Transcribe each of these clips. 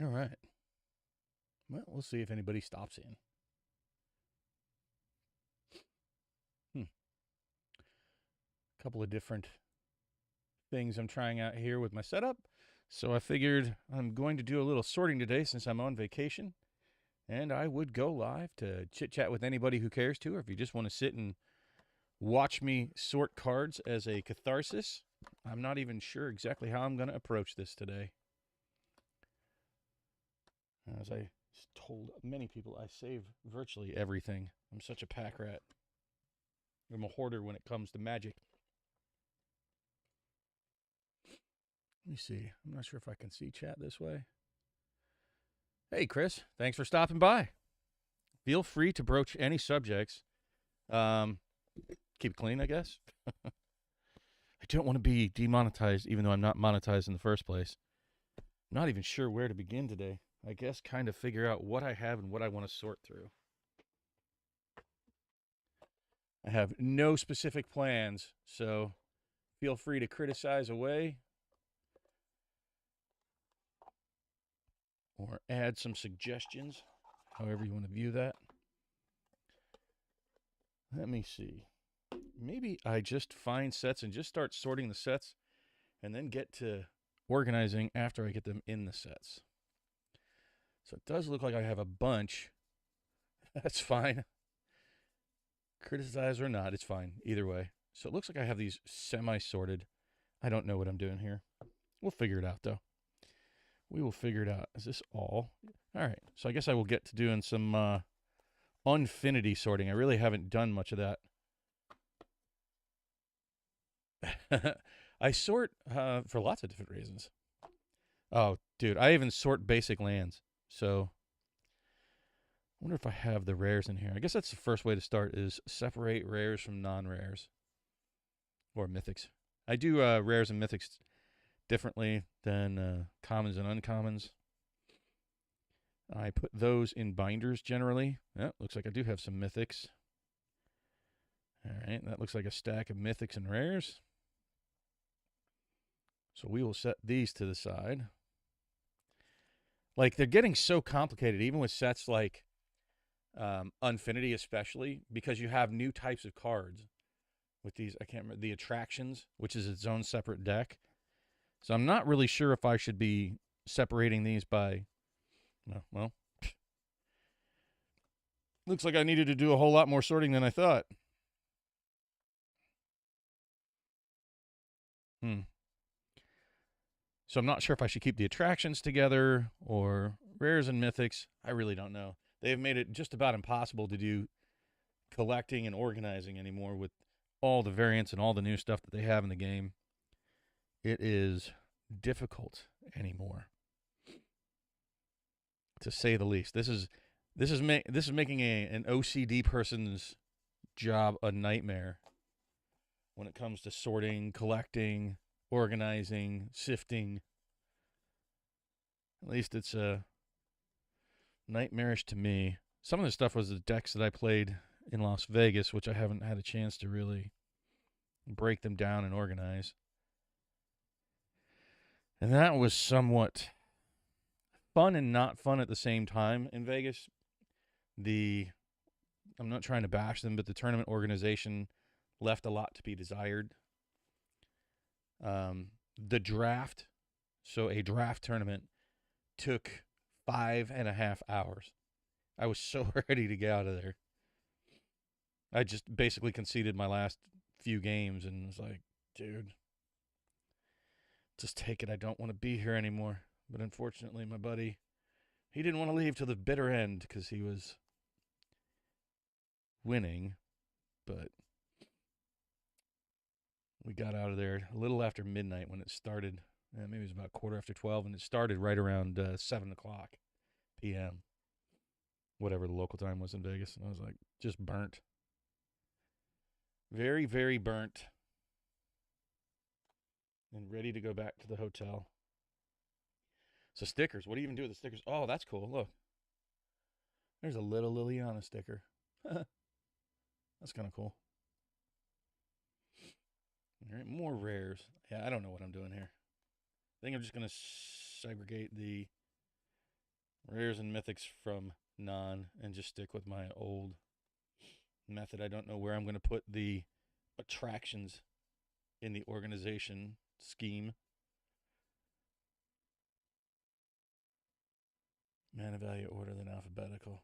All right. Well, we'll see if anybody stops in. A couple of different things I'm trying out here with my setup. So I figured I'm going to do a little sorting today since I'm on vacation. And I would go live to chit chat with anybody who cares to, or if you just want to sit and watch me sort cards as a catharsis. I'm not even sure exactly how I'm going to approach this today. As I told many people, I save virtually everything. I'm such a pack rat. I'm a hoarder when it comes to magic. Let me see. I'm not sure if I can see chat this way. Hey, Chris. Thanks for stopping by. Feel free to broach any subjects. Keep it clean, I guess. I don't want to be demonetized, even though I'm not monetized in the first place. I'm not even sure where to begin today. I guess kind of figure out what I have and what I want to sort through. I have no specific plans, so feel free to criticize away or add some suggestions, however you want to view that. Let me see. Maybe I just find sets and just start sorting the sets and then get to organizing after I get them in the sets. So it does look like I have a bunch. That's fine. Criticize or not, it's fine. Either way. So it looks like I have these semi-sorted. I don't know what I'm doing here. We'll figure it out, though. We will figure it out. Is this all? All right. So I guess I will get to doing some Unfinity sorting. I really haven't done much of that. I sort for lots of different reasons. Oh, dude, I even sort basic lands. So I wonder if I have the rares in here. I guess that's the first way to start is separate rares from non-rares or mythics. I do rares and mythics differently than commons and uncommons. I put those in binders generally. Yeah, looks like I do have some mythics. All right, that looks like a stack of mythics and rares. So we will set these to the side. Like, they're getting so complicated, even with sets like Unfinity, especially, because you have new types of cards with these. I can't remember the attractions, which is its own separate deck. So I'm not really sure if I should be separating these by. Well, looks like I needed to do a whole lot more sorting than I thought. So I'm not sure if I should keep the attractions together or rares and mythics. I really don't know. They've made it just about impossible to do collecting and organizing anymore with all the variants and all the new stuff that they have in the game. It is difficult anymore, to say the least. This is making an OCD person's job a nightmare when it comes to sorting, collecting, organizing, sifting. At least it's nightmarish to me. Some of the stuff was the decks that I played in Las Vegas, which I haven't had a chance to really break them down and organize. And that was somewhat fun and not fun at the same time in Vegas. I'm not trying to bash them, but the tournament organization left a lot to be desired. The draft, so a draft tournament, took 5.5 hours. I was so ready to get out of there. I just basically conceded my last few games and was like, dude, just take it. I don't want to be here anymore. But unfortunately, my buddy, he didn't want to leave till the bitter end because he was winning. But we got out of there a little after midnight when it started. Maybe it was about 12:15, and it started right around 7 o'clock p.m., whatever the local time was in Vegas. And I was like, just burnt. Very, very burnt. And ready to go back to the hotel. So stickers. What do you even do with the stickers? Oh, that's cool. Look. There's a little Liliana sticker. That's kind of cool. All right, more rares. Yeah, I don't know what I'm doing here. I think I'm just going to segregate the Rares and mythics from non and just stick with my old method. I don't know where I'm going to put the attractions in the organization scheme. Mana value order than alphabetical.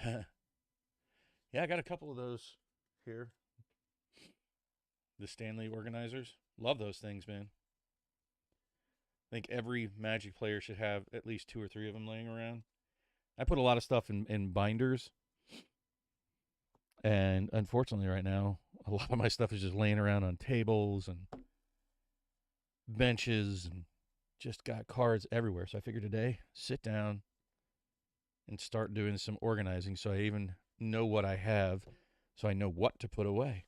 Yeah, I got a couple of those here. The Stanley organizers. Love those things, man. I think every Magic player should have at least 2 or 3 of them laying around. I put a lot of stuff in binders. And unfortunately right now, a lot of my stuff is just laying around on tables and benches and just got cards everywhere. So I figured today, sit down and start doing some organizing so I even know what I have, so I know what to put away.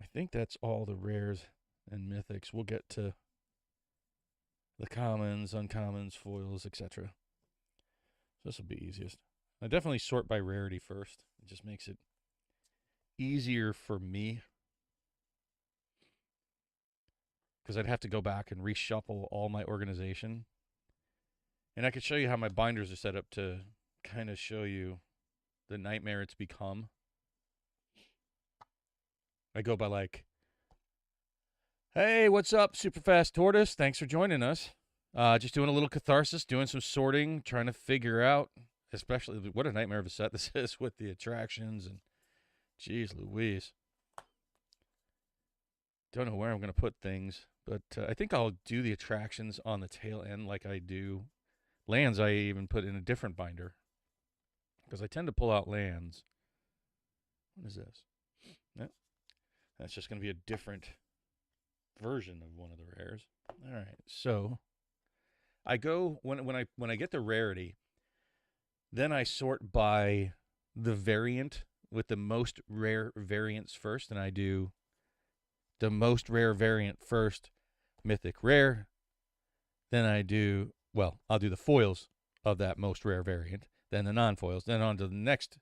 I think that's all the rares and mythics. We'll get to the commons, uncommons, foils, etc. So this will be easiest. I definitely sort by rarity first. It just makes it easier for me, because I'd have to go back and reshuffle all my organization. And I could show you how my binders are set up to kind of show you the nightmare it's become. I go by like, hey, what's up, Super Fast Tortoise? Thanks for joining us. Just doing a little catharsis, doing some sorting, trying to figure out, especially what a nightmare of a set this is with the attractions and, geez Louise. Don't know where I'm going to put things, but I think I'll do the attractions on the tail end like I do lands. I even put in a different binder because I tend to pull out lands. What is this? Yep. That's just going to be a different version of one of the rares. All right, so I go when I get the rarity, then I sort by the variant with the most rare variants first, and I do the most rare variant first, mythic rare. Then I'll do the foils of that most rare variant, then the non-foils, then on to the next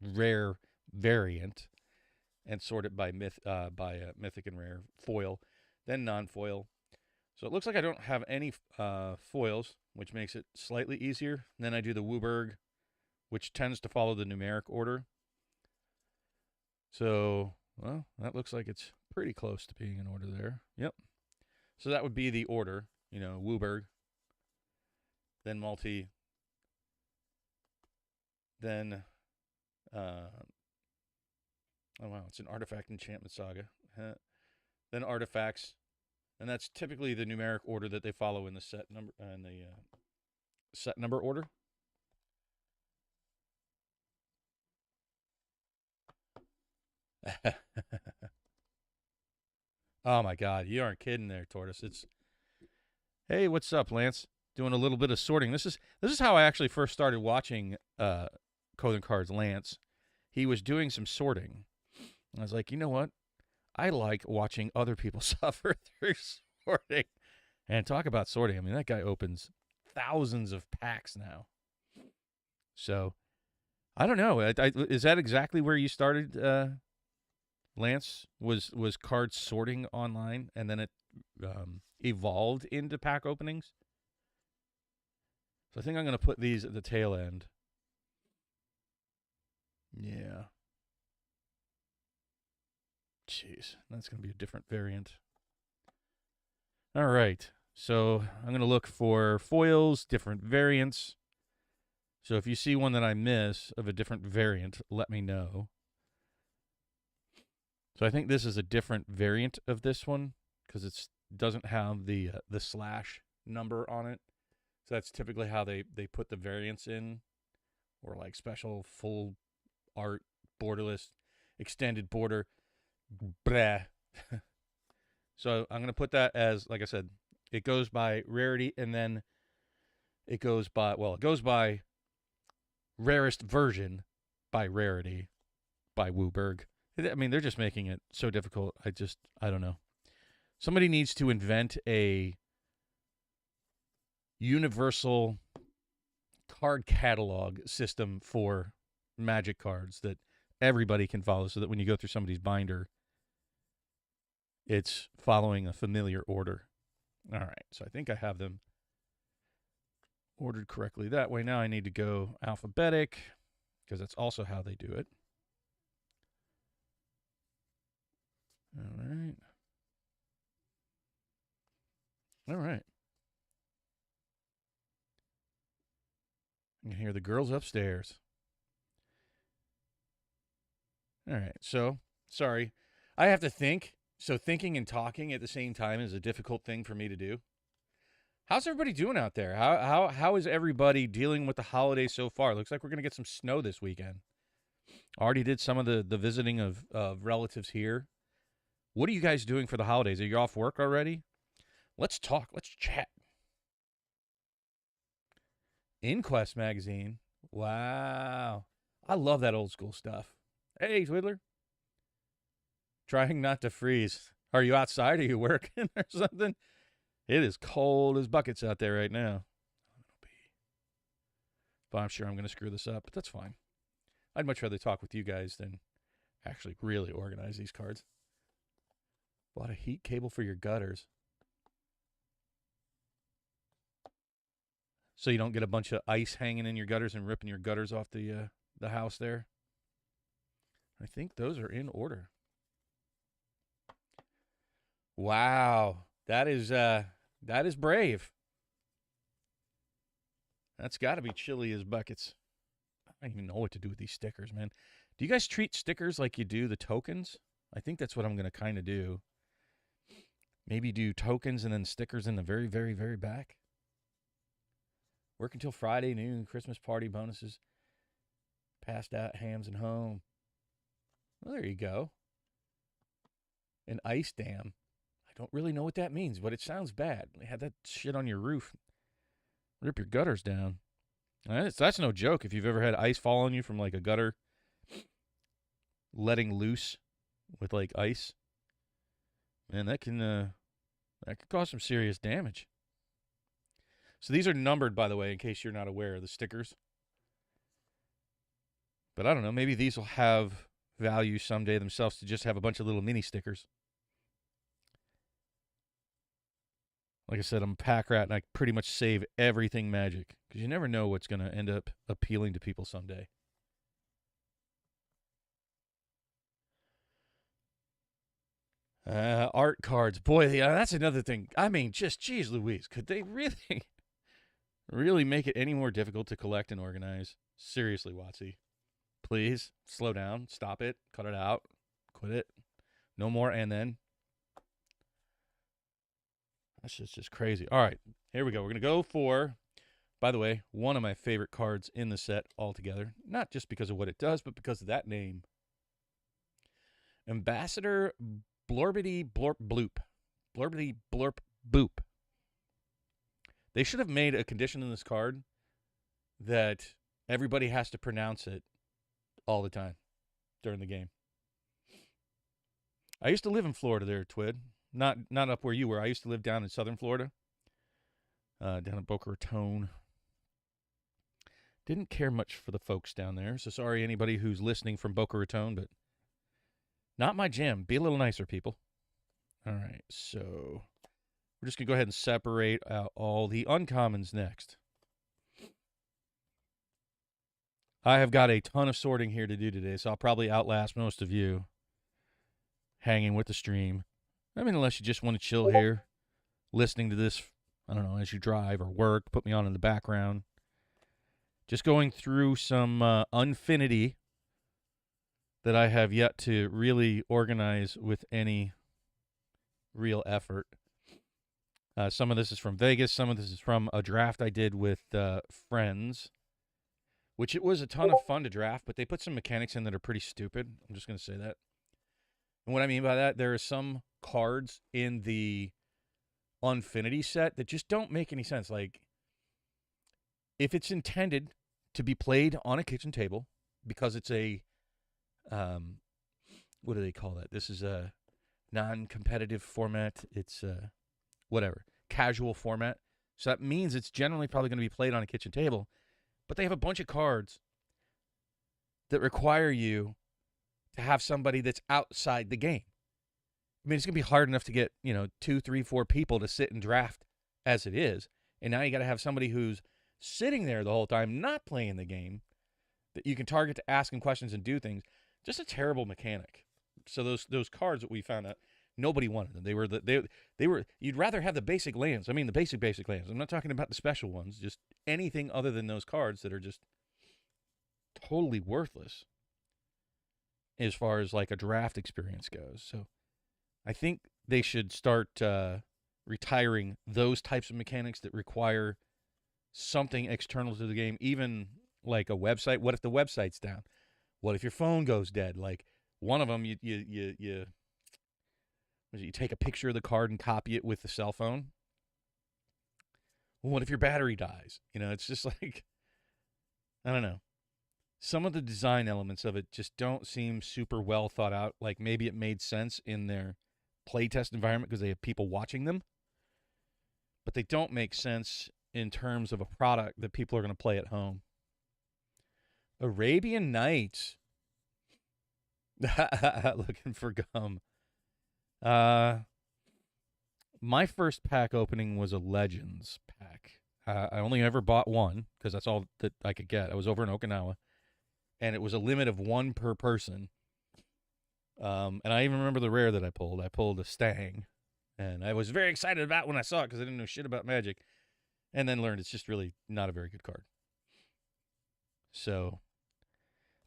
rare variant, and sort it by mythic and rare, foil, then non-foil. So it looks like I don't have any foils, which makes it slightly easier. And then I do the Wooburg, which tends to follow the numeric order. So, well, that looks like it's pretty close to being in order there. Yep. So that would be the order, Wooburg, then multi, then, oh wow, it's an artifact enchantment saga. Then artifacts, and that's typically the numeric order that they follow in the set number set number order. Oh my God, you aren't kidding there, Tortoise. Hey, what's up, Lance? Doing a little bit of sorting. This is how I actually first started watching Code Cards Lance. He was doing some sorting. I was like, you know what? I like watching other people suffer through sorting. And talk about sorting. I mean, that guy opens thousands of packs now. So, I don't know. Is that exactly where you started, Lance? Was card sorting online, and then it evolved into pack openings? So I think I'm going to put these at the tail end. Yeah. Jeez, that's going to be a different variant. All right. So I'm going to look for foils, different variants. So if you see one that I miss of a different variant, let me know. So I think this is a different variant of this one because it doesn't have the slash number on it. So that's typically how they put the variants in, or like special full art, borderless, extended border. Blah. So I'm going to put that as, like I said, it goes by rarity, and then it goes by rarest version by rarity by Wooburg. I mean, they're just making it so difficult. I don't know. Somebody needs to invent a universal card catalog system for Magic cards that everybody can follow, so that when you go through somebody's binder, it's following a familiar order. All right, so I think I have them ordered correctly that way. Now I need to go alphabetic because that's also how they do it. All right. All right. You can hear the girls upstairs. All right. So, sorry. I have to think. So, thinking and talking at the same time is a difficult thing for me to do. How's everybody doing out there? How is everybody dealing with the holidays so far? Looks like we're going to get some snow this weekend. Already did some of the visiting of relatives here. What are you guys doing for the holidays? Are you off work already? Let's talk. Let's chat. Inquest magazine. Wow. I love that old school stuff. Hey, Twiddler. Trying not to freeze. Are you outside? Are you working or something? It is cold as buckets out there right now. But I'm sure I'm going to screw this up, but that's fine. I'd much rather talk with you guys than actually really organize these cards. Bought a heat cable for your gutters. So you don't get a bunch of ice hanging in your gutters and ripping your gutters off the house there. I think those are in order. Wow, that is brave. That's got to be chilly as buckets. I don't even know what to do with these stickers, man. Do you guys treat stickers like you do the tokens? I think that's what I'm going to kind of do. Maybe do tokens and then stickers in the very, very, very back. Work until Friday noon, Christmas party bonuses. Passed out hams and home. Well, there you go. An ice dam. I don't really know what that means, but it sounds bad. They had that shit on your roof. Rip your gutters down. That's no joke. If you've ever had ice fall on you from like a gutter letting loose with like ice, man, that can cause some serious damage. So these are numbered, by the way, in case you're not aware of the stickers. But I don't know. Maybe these will have value someday themselves to just have a bunch of little mini stickers. Like I said, I'm a pack rat, and I pretty much save everything Magic, because you never know what's going to end up appealing to people someday. Art cards. Boy, yeah, that's another thing. I mean, just, geez Louise, could they really make it any more difficult to collect and organize? Seriously, Watsy. Please, slow down, stop it, cut it out, quit it. No more and then. That's just crazy. All right, here we go. We're going to go for, by the way, one of my favorite cards in the set altogether. Not just because of what it does, but because of that name. Ambassador Blorbity Blorp Bloop. Blorbity Blorp Boop. They should have made a condition in this card that everybody has to pronounce it all the time during the game. I used to live in Florida there, Twid. Not up where you were. I used to live down in southern Florida, down in Boca Raton. Didn't care much for the folks down there, so sorry anybody who's listening from Boca Raton, but not my jam. Be a little nicer, people. All right, so we're just going to go ahead and separate out all the uncommons next. I have got a ton of sorting here to do today, so I'll probably outlast most of you hanging with the stream. I mean, unless you just want to chill here, listening to this, I don't know, as you drive or work, put me on in the background. Just going through some Unfinity that I have yet to really organize with any real effort. Some of this is from Vegas. Some of this is from a draft I did with friends, which it was a ton of fun to draft, but they put some mechanics in that are pretty stupid. I'm just going to say that. And what I mean by that, there are some cards in the Unfinity set that just don't make any sense. Like, if it's intended to be played on a kitchen table because it's a, what do they call that? This is a non-competitive format. It's whatever, casual format. So that means it's generally probably going to be played on a kitchen table. But they have a bunch of cards that require you to have somebody that's outside the game. I mean, it's going to be hard enough to get, 2, 3, 4 people to sit and draft as it is. And now you got to have somebody who's sitting there the whole time, not playing the game, that you can target to ask them questions and do things. Just a terrible mechanic. So those cards that we found out, nobody wanted them. They were you'd rather have the basic lands. I mean, the basic lands. I'm not talking about the special ones. Just anything other than those cards that are just totally worthless as far as like a draft experience goes. So I think they should start retiring those types of mechanics that require something external to the game, even like a website. What if the website's down? What if your phone goes dead? Like one of them, you take a picture of the card and copy it with the cell phone. Well, what if your battery dies? It's just like, I don't know. Some of the design elements of it just don't seem super well thought out. Like maybe it made sense in their playtest environment because they have people watching them, but they don't make sense in terms of a product that people are going to play at home. Arabian Nights. Looking for gum. My first pack opening was a Legends pack. I only ever bought one because that's all that I could get. I was over in Okinawa, and it was a limit of one per person. And I even remember the rare that I pulled. I pulled a Stang, and I was very excited about it when I saw it because I didn't know shit about Magic, and then learned it's just really not a very good card. So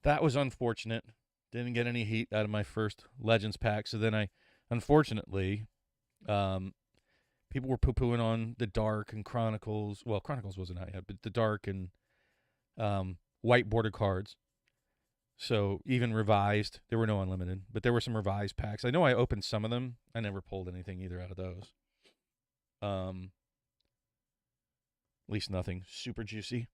that was unfortunate. Didn't get any heat out of my first Legends pack. So then unfortunately, people were poo-pooing on the Dark and Chronicles. Well, Chronicles wasn't out yet, but the Dark and white border cards. So even revised, there were no unlimited, but there were some revised packs. I know I opened some of them. I never pulled anything either out of those. At least nothing super juicy.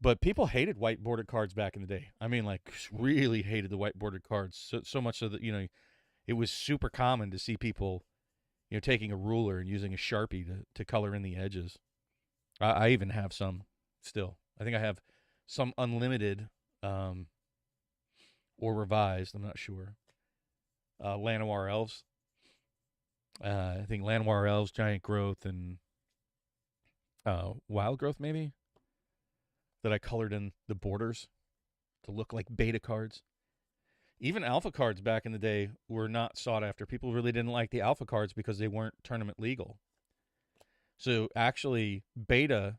But people hated white bordered cards back in the day. I mean, like, really hated the white bordered cards. So much so that, it was super common to see people, taking a ruler and using a Sharpie to color in the edges. I even have some still. I think I have some unlimited or revised. I'm not sure. Llanowar Elves. I think Llanowar Elves, Giant Growth, and Wild Growth, maybe, that I colored in the borders to look like beta cards. Even alpha cards back in the day were not sought after. People really didn't like the alpha cards because they weren't tournament legal. So actually, beta,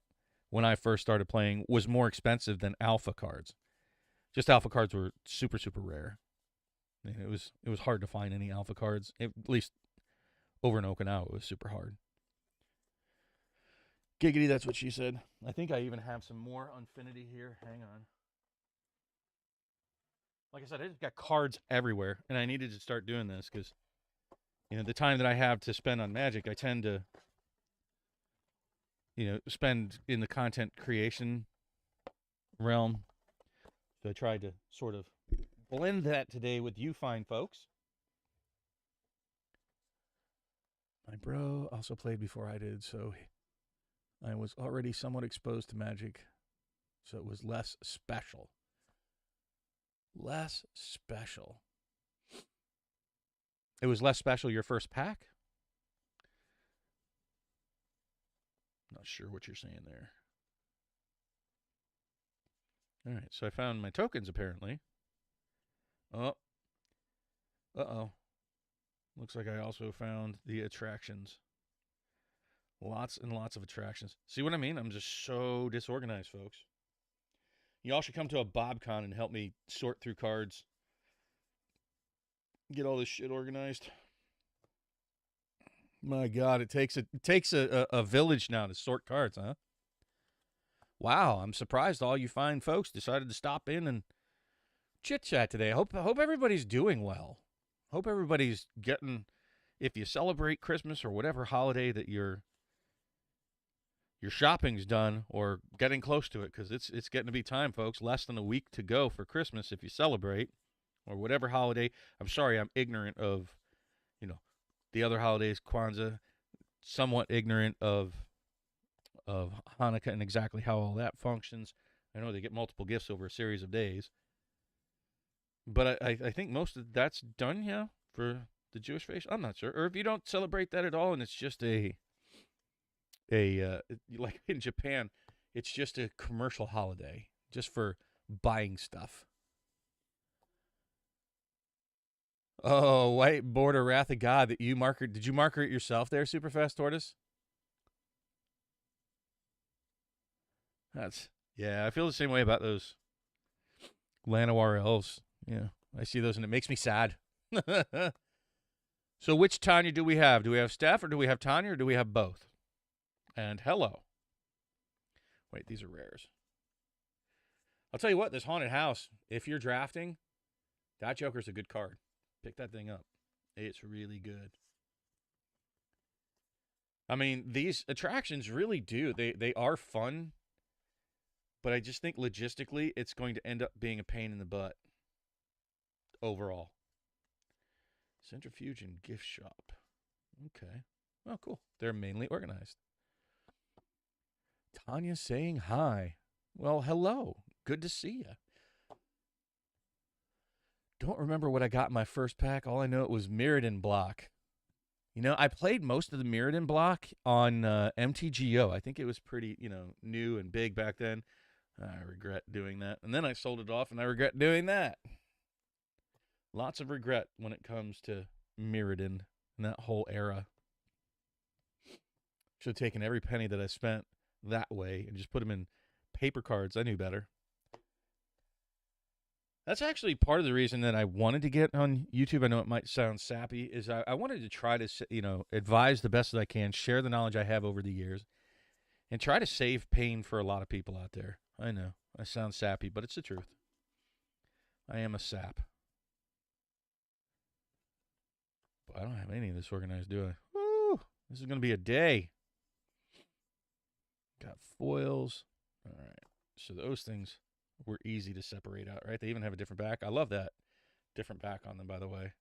when I first started playing, was more expensive than alpha cards. Just alpha cards were super, super rare. I mean, it was hard to find any alpha cards. At least over in Okinawa, it was super hard. Giggity, that's what she said. I think I even have some more Unfinity here. Hang on. Like I said, I just got cards everywhere, and I needed to start doing this because, the time that I have to spend on Magic, I tend to, spend in the content creation realm. So I tried to sort of blend that today with you fine folks. My bro also played before I did, so I was already somewhat exposed to Magic, so it was less special. Less special. It was less special your first pack? Not sure what you're saying there. All right, so I found my tokens, apparently. Oh. Uh-oh. Looks like I also found the attractions. Lots and lots of attractions. See what I mean? I'm just so disorganized, folks. Y'all should come to a BobCon and help me sort through cards. Get all this shit organized. My God, it takes a village now to sort cards, huh? Wow, I'm surprised all you fine folks decided to stop in and chit-chat today. I hope everybody's doing well. Hope everybody's getting, if you celebrate Christmas or whatever holiday that your shopping's done or getting close to it, because it's getting to be time, folks. Less than a week to go for Christmas if you celebrate, or whatever holiday. I'm sorry, I'm ignorant of, the other holidays, Kwanzaa, somewhat ignorant of Hanukkah and exactly how all that functions. I know they get multiple gifts over a series of days. But I think most of that's done, yeah, for the Jewish faith? I'm not sure. Or if you don't celebrate that at all, and it's just like in Japan, it's just a commercial holiday, just for buying stuff. Oh, white border, wrath of God that you marker. Did you marker it yourself there, Superfast Tortoise? Yeah, I feel the same way about those Llanowar elves. Yeah, I see those and it makes me sad. So which Tanya do we have? Do we have Steph or do we have Tanya or do we have both? And hello. Wait, these are rares. I'll tell you what, this Haunted House, if you're drafting, that Joker's a good card. Pick that thing up. It's really good. I mean, these attractions really do. They are fun, but I just think logistically it's going to end up being a pain in the butt overall. Centrifuge and gift shop. Okay. Oh, cool. They're mainly organized. Tanya saying hi. Well, hello. Good to see you. Don't remember what I got in my first pack. All I know it was Mirrodin block. You know, I played most of the Mirrodin block on MTGO. I think it was pretty, new and big back then. I regret doing that. And then I sold it off, and I regret doing that. Lots of regret when it comes to Mirrodin and that whole era. Should have taken every penny that I spent that way and just put them in paper cards. I knew better. That's actually part of the reason that I wanted to get on YouTube. I know it might sound sappy, is I wanted to try to, advise the best that I can, share the knowledge I have over the years, and try to save pain for a lot of people out there. I know, I sound sappy, but it's the truth. I am a sap. But I don't have any of this organized, do I? Woo! This is going to be a day. Got foils. All right. So those things were easy to separate out, right? They even have a different back. I love that. Different back on them, by the way.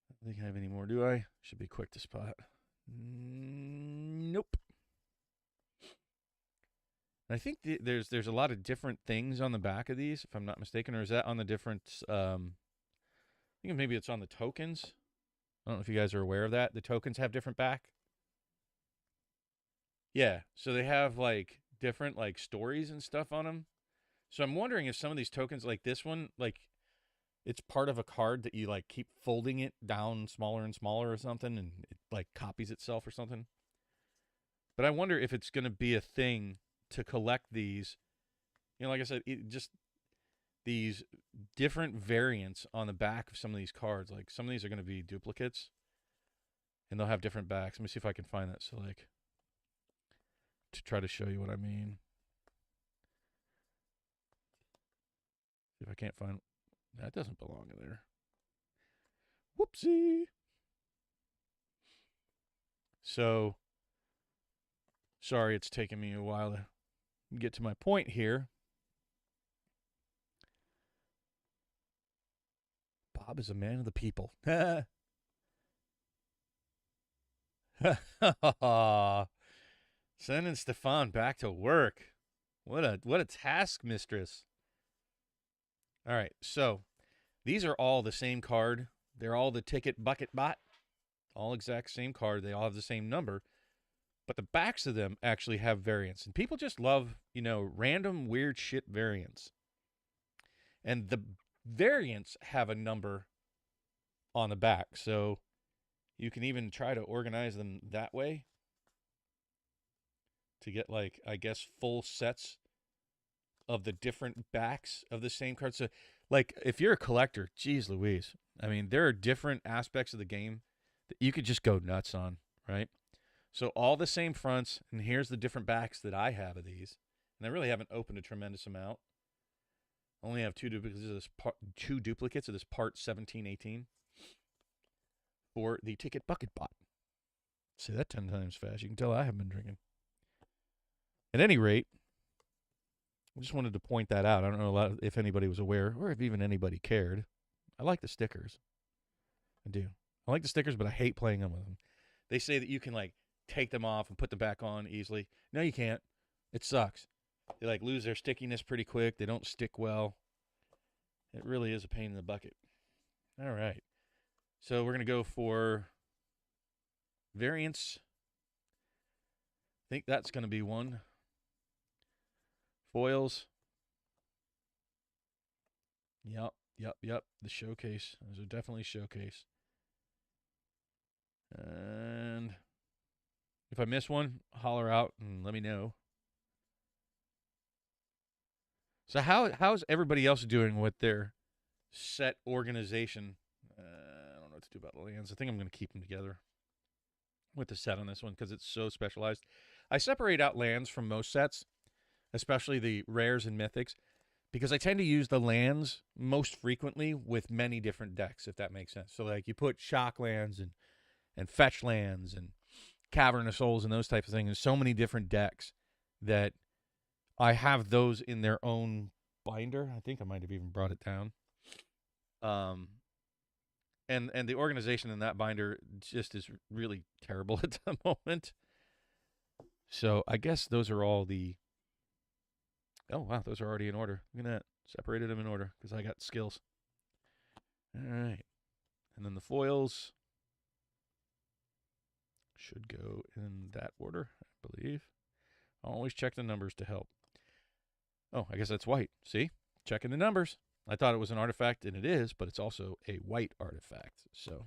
I don't think I have any more, do I? Should be quick to spot. Nope. I think there's a lot of different things on the back of these, if I'm not mistaken, or is that on the different? I think maybe it's on the tokens. I don't know if you guys are aware of that. The tokens have different back. Yeah, so they have like different like stories and stuff on them. So I'm wondering if some of these tokens, like this one, like it's part of a card that you like keep folding it down smaller and smaller or something, and it like copies itself or something. But I wonder if it's going to be a thing to collect these. Like I said, just these different variants on the back of some of these cards. Like some of these are going to be duplicates, and they'll have different backs. Let me see if I can find that. So like, to try to show you what I mean. See if I can't find. That doesn't belong in there. Whoopsie. So, sorry it's taken me a while to get to my point here. Bob is a man of the people. Sending Stefan back to work. What a task, mistress. All right, so these are all the same card. They're all the ticket bucket bot. All exact same card. They all have the same number. But the backs of them actually have variants. And people just love, random weird shit variants. And the variants have a number on the back. So you can even try to organize them that way to get, like, I guess, full sets of the different backs of the same card. So, like, if you're a collector, geez Louise, I mean, there are different aspects of the game that you could just go nuts on, right? So all the same fronts, and here's the different backs that I have of these. And I really haven't opened a tremendous amount. I only have two duplicates of this part 1718 for the ticket bucket bot. Say that 10 times fast. You can tell I haven't been drinking. At any rate, I just wanted to point that out. I don't know if anybody was aware or if even anybody cared. I like the stickers. I do. I like the stickers, but I hate playing them with them. They say that you can, like, take them off and put them back on easily. No, you can't. It sucks. They, like, lose their stickiness pretty quick. They don't stick well. It really is a pain in the bucket. All right. So we're going to go for variants. I think that's going to be one. Foils. Yep. The showcase. Those are definitely showcase. And if I miss one, holler out and let me know. So how's everybody else doing with their set organization? I don't know what to do about the lands. I think I'm going to keep them together with the set on this one because it's so specialized. I separate out lands from most sets, especially the rares and mythics, because I tend to use the lands most frequently with many different decks, if that makes sense. So like you put shock lands and fetch lands and Cavern of Souls and those types of things. There's so many different decks that I have those in their own binder. I think I might have even brought it down. And the organization in that binder just is really terrible at the moment. So I guess those are all the... Oh, wow, those are already in order. Look at that. Separated them in order because I got skills. All right. And then the foils should go in that order, I believe. I'll always check the numbers to help. Oh, I guess that's white. See? Checking the numbers. I thought it was an artifact, and it is, but it's also a white artifact. So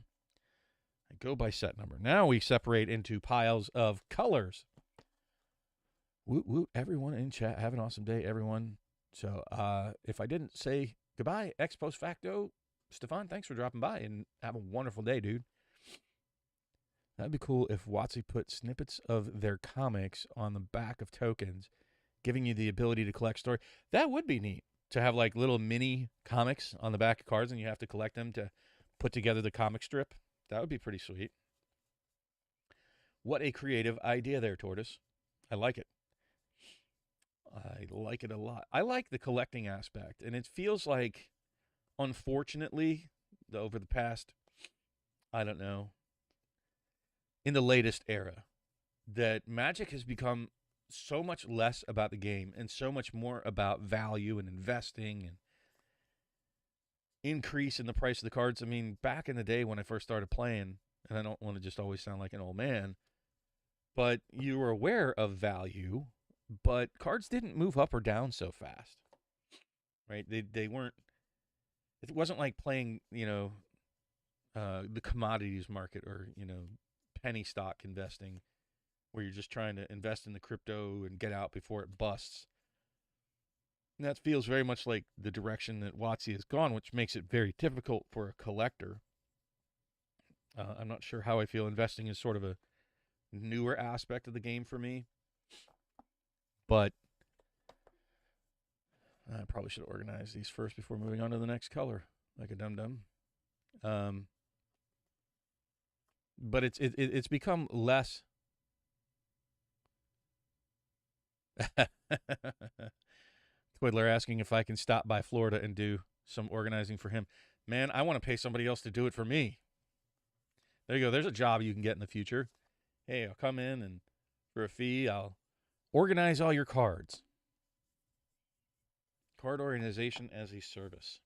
I go by set number. Now we separate into piles of colors. Woot, woot. Everyone in chat, have an awesome day, everyone. So if I didn't say goodbye, ex post facto, Stefan, thanks for dropping by, and have a wonderful day, dude. That'd be cool if WotC put snippets of their comics on the back of tokens, giving you the ability to collect story. That would be neat to have like little mini comics on the back of cards, and you have to collect them to put together the comic strip. That would be pretty sweet. What a creative idea there, Tortoise. I like it. I like it a lot. I like the collecting aspect, and it feels like, unfortunately, over the past, I don't know, in the latest era, that Magic has become so much less about the game and so much more about value and investing and increase in the price of the cards. I mean, back in the day when I first started playing, and I don't want to just always sound like an old man, but you were aware of value, but cards didn't move up or down so fast, right? They weren't, it wasn't like playing, the commodities market or, penny stock investing where you're just trying to invest in the crypto and get out before it busts. And that feels very much like the direction that WotC has gone, which makes it very difficult for a collector. I'm not sure how I feel. Investing is sort of a newer aspect of the game for me. But I probably should organize these first before moving on to the next color, like a dum-dum. But it's become less... Twiddler asking if I can stop by Florida and do some organizing for him. Man, I want to pay somebody else to do it for me. There you go. There's a job you can get in the future. Hey, I'll come in and for a fee, I'll organize all your cards. Card organization as a service.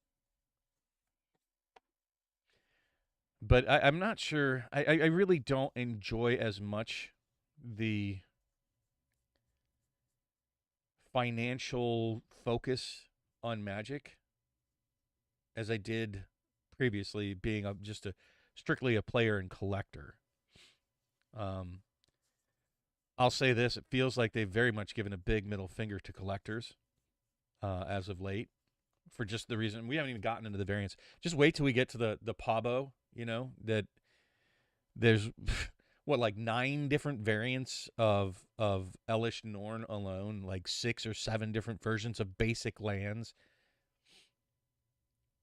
But I'm not sure. I really don't enjoy as much the financial focus on Magic as I did previously, being just strictly a player and collector. I'll say this: it feels like they've very much given a big middle finger to collectors as of late, for just the reason we haven't even gotten into the variants. Just wait till we get to the Pabo. That there's what, like 9 different variants of Elish Norn alone, like 6 or 7 different versions of basic lands.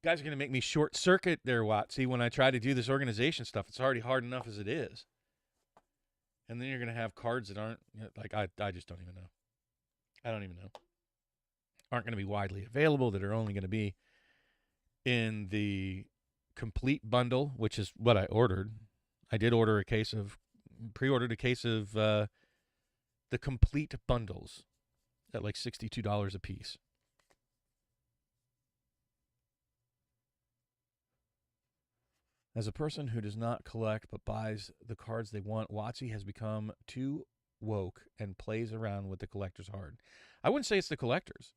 Guys are going to make me short circuit there, WotC, when I try to do this organization stuff. It's already hard enough as it is. And then you're going to have cards that aren't, like, I just don't even know. I don't even know. Aren't going to be widely available, that are only going to be in the complete bundle, which is what I ordered. I did order pre-ordered a case of the complete bundles at like $62 a piece. As a person who does not collect but buys the cards they want, WotC has become too woke and plays around with the collectors hard. I wouldn't say it's the collectors.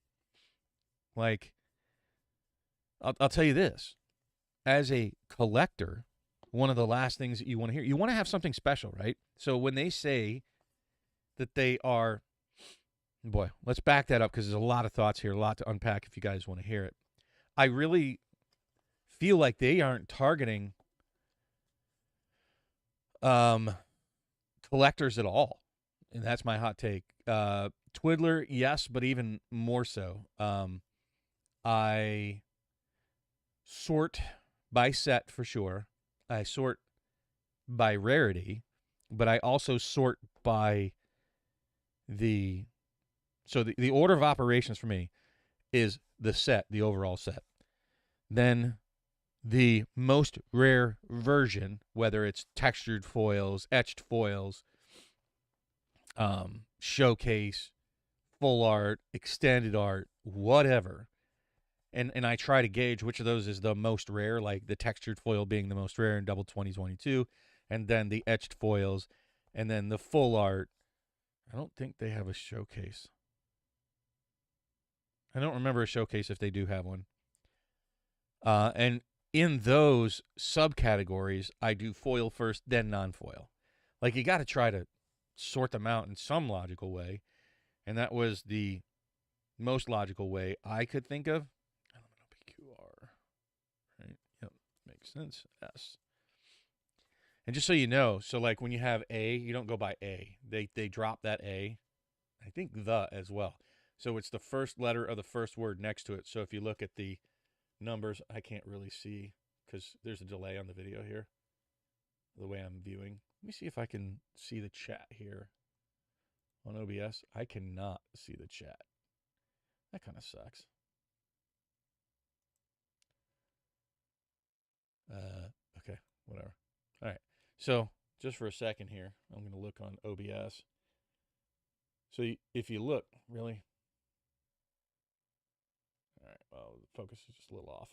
Like, I'll tell you this. As a collector, one of the last things that you want to hear, you want to have something special, right? So when they say that they are, boy, let's back that up because there's a lot of thoughts here, a lot to unpack if you guys want to hear it. I really feel like they aren't targeting collectors at all. And that's my hot take. Twiddler, yes, but even more so. I sort by set for sure. I sort by rarity, but I also sort by the order of operations for me is the set, the overall set. Then the most rare version, whether it's textured foils, etched foils, showcase, full art, extended art, whatever. And I try to gauge which of those is the most rare, like the textured foil being the most rare in double 2022, and then the etched foils, and then the full art. I don't think they have a showcase. I don't remember a showcase if they do have one. And in those subcategories, I do foil first, then non-foil. Like, you got to try to sort them out in some logical way, and that was the most logical way I could think of. QR, right? Yep, makes sense. S. And just so you know, so like when you have A, you don't go by A. They drop that A. I think the as well. So it's the first letter of the first word next to it. So if you look at the numbers, I can't really see because there's a delay on the video here, the way I'm viewing. Let me see if I can see the chat here on OBS. I cannot see the chat. That kind of sucks. Okay, whatever. All right. So just for a second here, I'm going to look on OBS. So if you look, really. All right. Well, the focus is just a little off.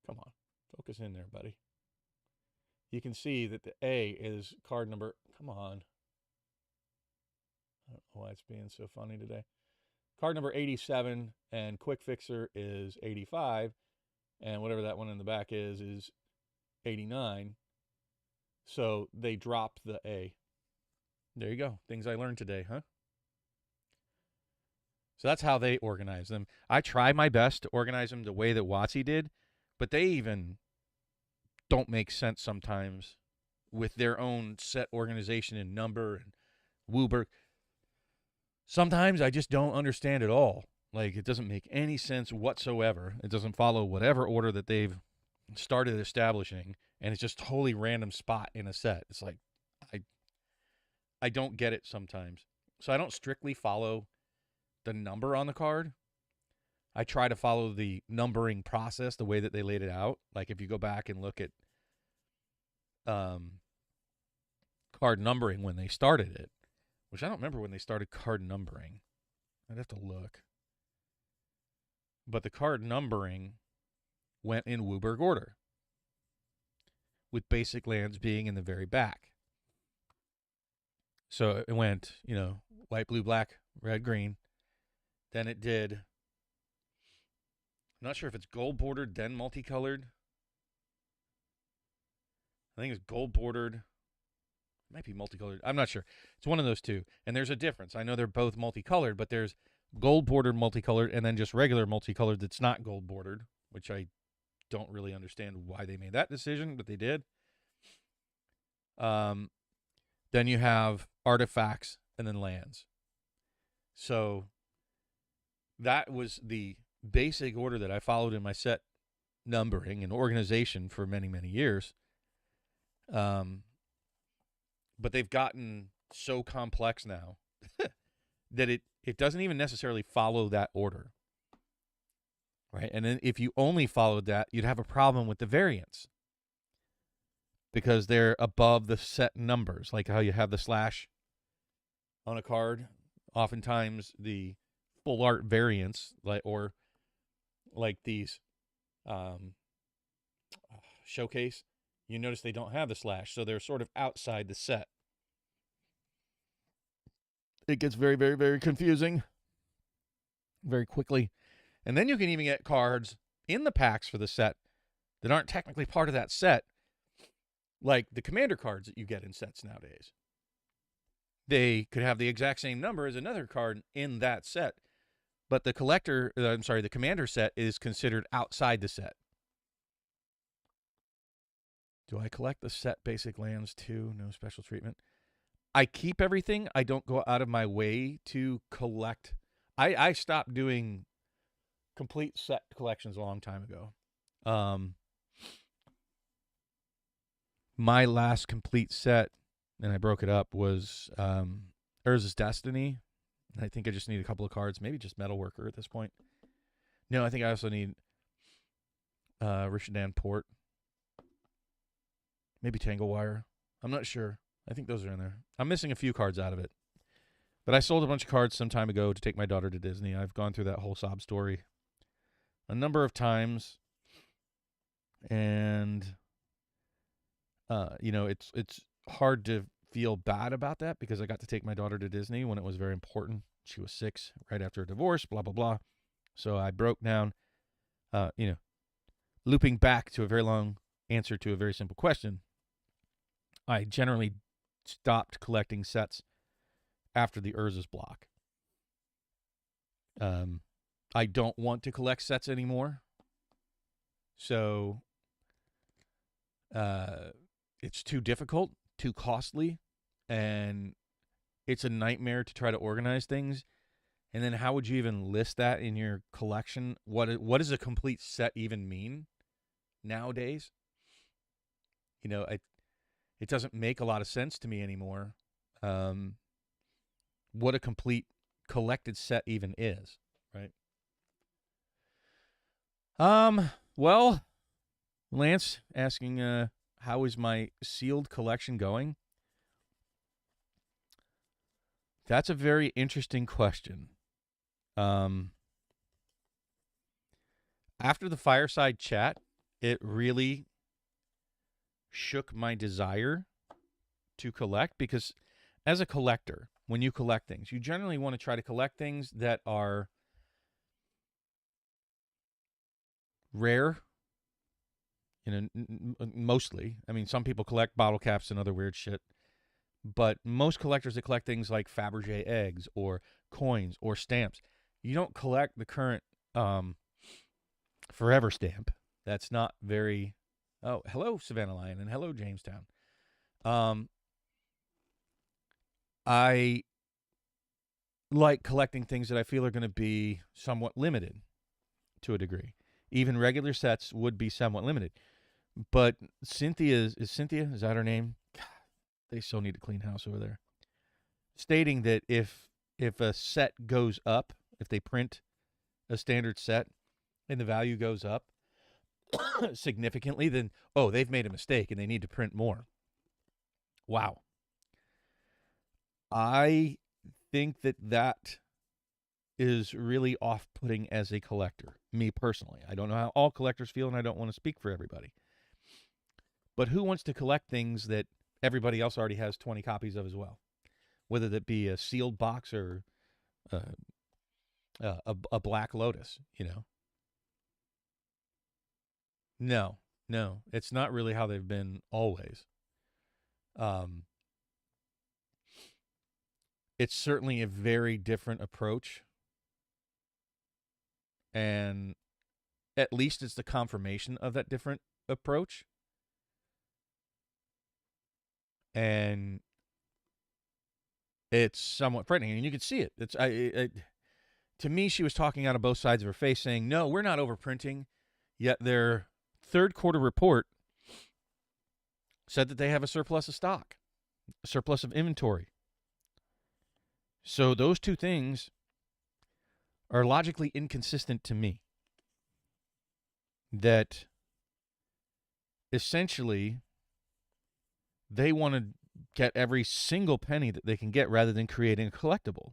Come on. Focus in there, buddy. You can see that the A is card number. Come on. I don't know why it's being so funny today. Card number 87, and Quick Fixer is 85, and whatever that one in the back is 89. So they dropped the A. There you go. Things I learned today, huh? So that's how they organize them. I try my best to organize them the way that WotC did, but they even don't make sense sometimes with their own set organization and number and Wooberg. Sometimes I just don't understand at all. Like, it doesn't make any sense whatsoever. It doesn't follow whatever order that they've started establishing, and it's just totally random spot in a set. It's like, I don't get it sometimes. So I don't strictly follow the number on the card. I try to follow the numbering process, the way that they laid it out. Like, if you go back and look at card numbering when they started it, which I don't remember when they started card numbering. I'd have to look. But the card numbering went in Wooberg order, with basic lands being in the very back. So it went, white, blue, black, red, green. Then it did, I'm not sure if it's gold bordered, then multicolored. I think it's gold bordered. It might be multicolored. I'm not sure. It's one of those two. And there's a difference. I know they're both multicolored, but there's gold bordered multicolored and then just regular multicolored that's not gold bordered, which I don't really understand why they made that decision, but they did. Then you have artifacts and then lands. So that was the basic order that I followed in my set numbering and organization for many, many years. But they've gotten so complex now that it doesn't even necessarily follow that order. Right? And then if you only followed that, you'd have a problem with the variants, because they're above the set numbers, like how you have the slash on a card. Oftentimes the full art variants, like these showcase, you notice they don't have the slash, so they're sort of outside the set. It gets very, very, very confusing very quickly. And then you can even get cards in the packs for the set that aren't technically part of that set, like the commander cards that you get in sets nowadays. They could have the exact same number as another card in that set, but the the commander set is considered outside the set. Do I collect the set basic lands too? No special treatment. I keep everything. I don't go out of my way to collect. I stopped doing complete set collections a long time ago. My last complete set, and I broke it up, was Urza's Destiny. I think I just need a couple of cards, maybe just Metalworker at this point. No, I think I also need Rishadan Port. Maybe Tanglewire. I'm not sure. I think those are in there. I'm missing a few cards out of it. But I sold a bunch of cards some time ago to take my daughter to Disney. I've gone through that whole sob story a number of times. And, it's hard to feel bad about that because I got to take my daughter to Disney when it was very important. She was 6 right after a divorce, blah, blah, blah. So I broke down, looping back to a very long answer to a very simple question. I generally stopped collecting sets after the Urza's block. I don't want to collect sets anymore. So it's too difficult, too costly, and it's a nightmare to try to organize things. And then how would you even list that in your collection? What does a complete set even mean nowadays? It doesn't make a lot of sense to me anymore. What a complete collected set even is, right? Well, Lance asking, how is my sealed collection going? That's a very interesting question. After the fireside chat, it really shook my desire to collect, because as a collector, when you collect things, you generally want to try to collect things that are rare, mostly. I mean, some people collect bottle caps and other weird shit, but most collectors that collect things like Fabergé eggs or coins or stamps, you don't collect the current forever stamp. That's not very... Oh, hello, Savannah Lion, and hello, Jamestown. I like collecting things that I feel are going to be somewhat limited to a degree. Even regular sets would be somewhat limited. But Cynthia, is that her name? God, they so need to clean house over there. Stating that if a set goes up, if they print a standard set and the value goes up significantly, then, they've made a mistake and they need to print more. Wow. I think that is really off-putting as a collector, me personally. I don't know how all collectors feel, and I don't want to speak for everybody. But who wants to collect things that everybody else already has 20 copies of as well? Whether that be a sealed box or a Black Lotus, No, it's not really how they've been always. It's certainly a very different approach. And at least it's the confirmation of that different approach. And it's somewhat frightening. And you can see it. To me, she was talking out of both sides of her face saying, no, we're not overprinting. Yet their third quarter report said that they have a surplus of stock, a surplus of inventory. So those two things are logically inconsistent to me. That essentially they want to get every single penny that they can get rather than creating a collectible.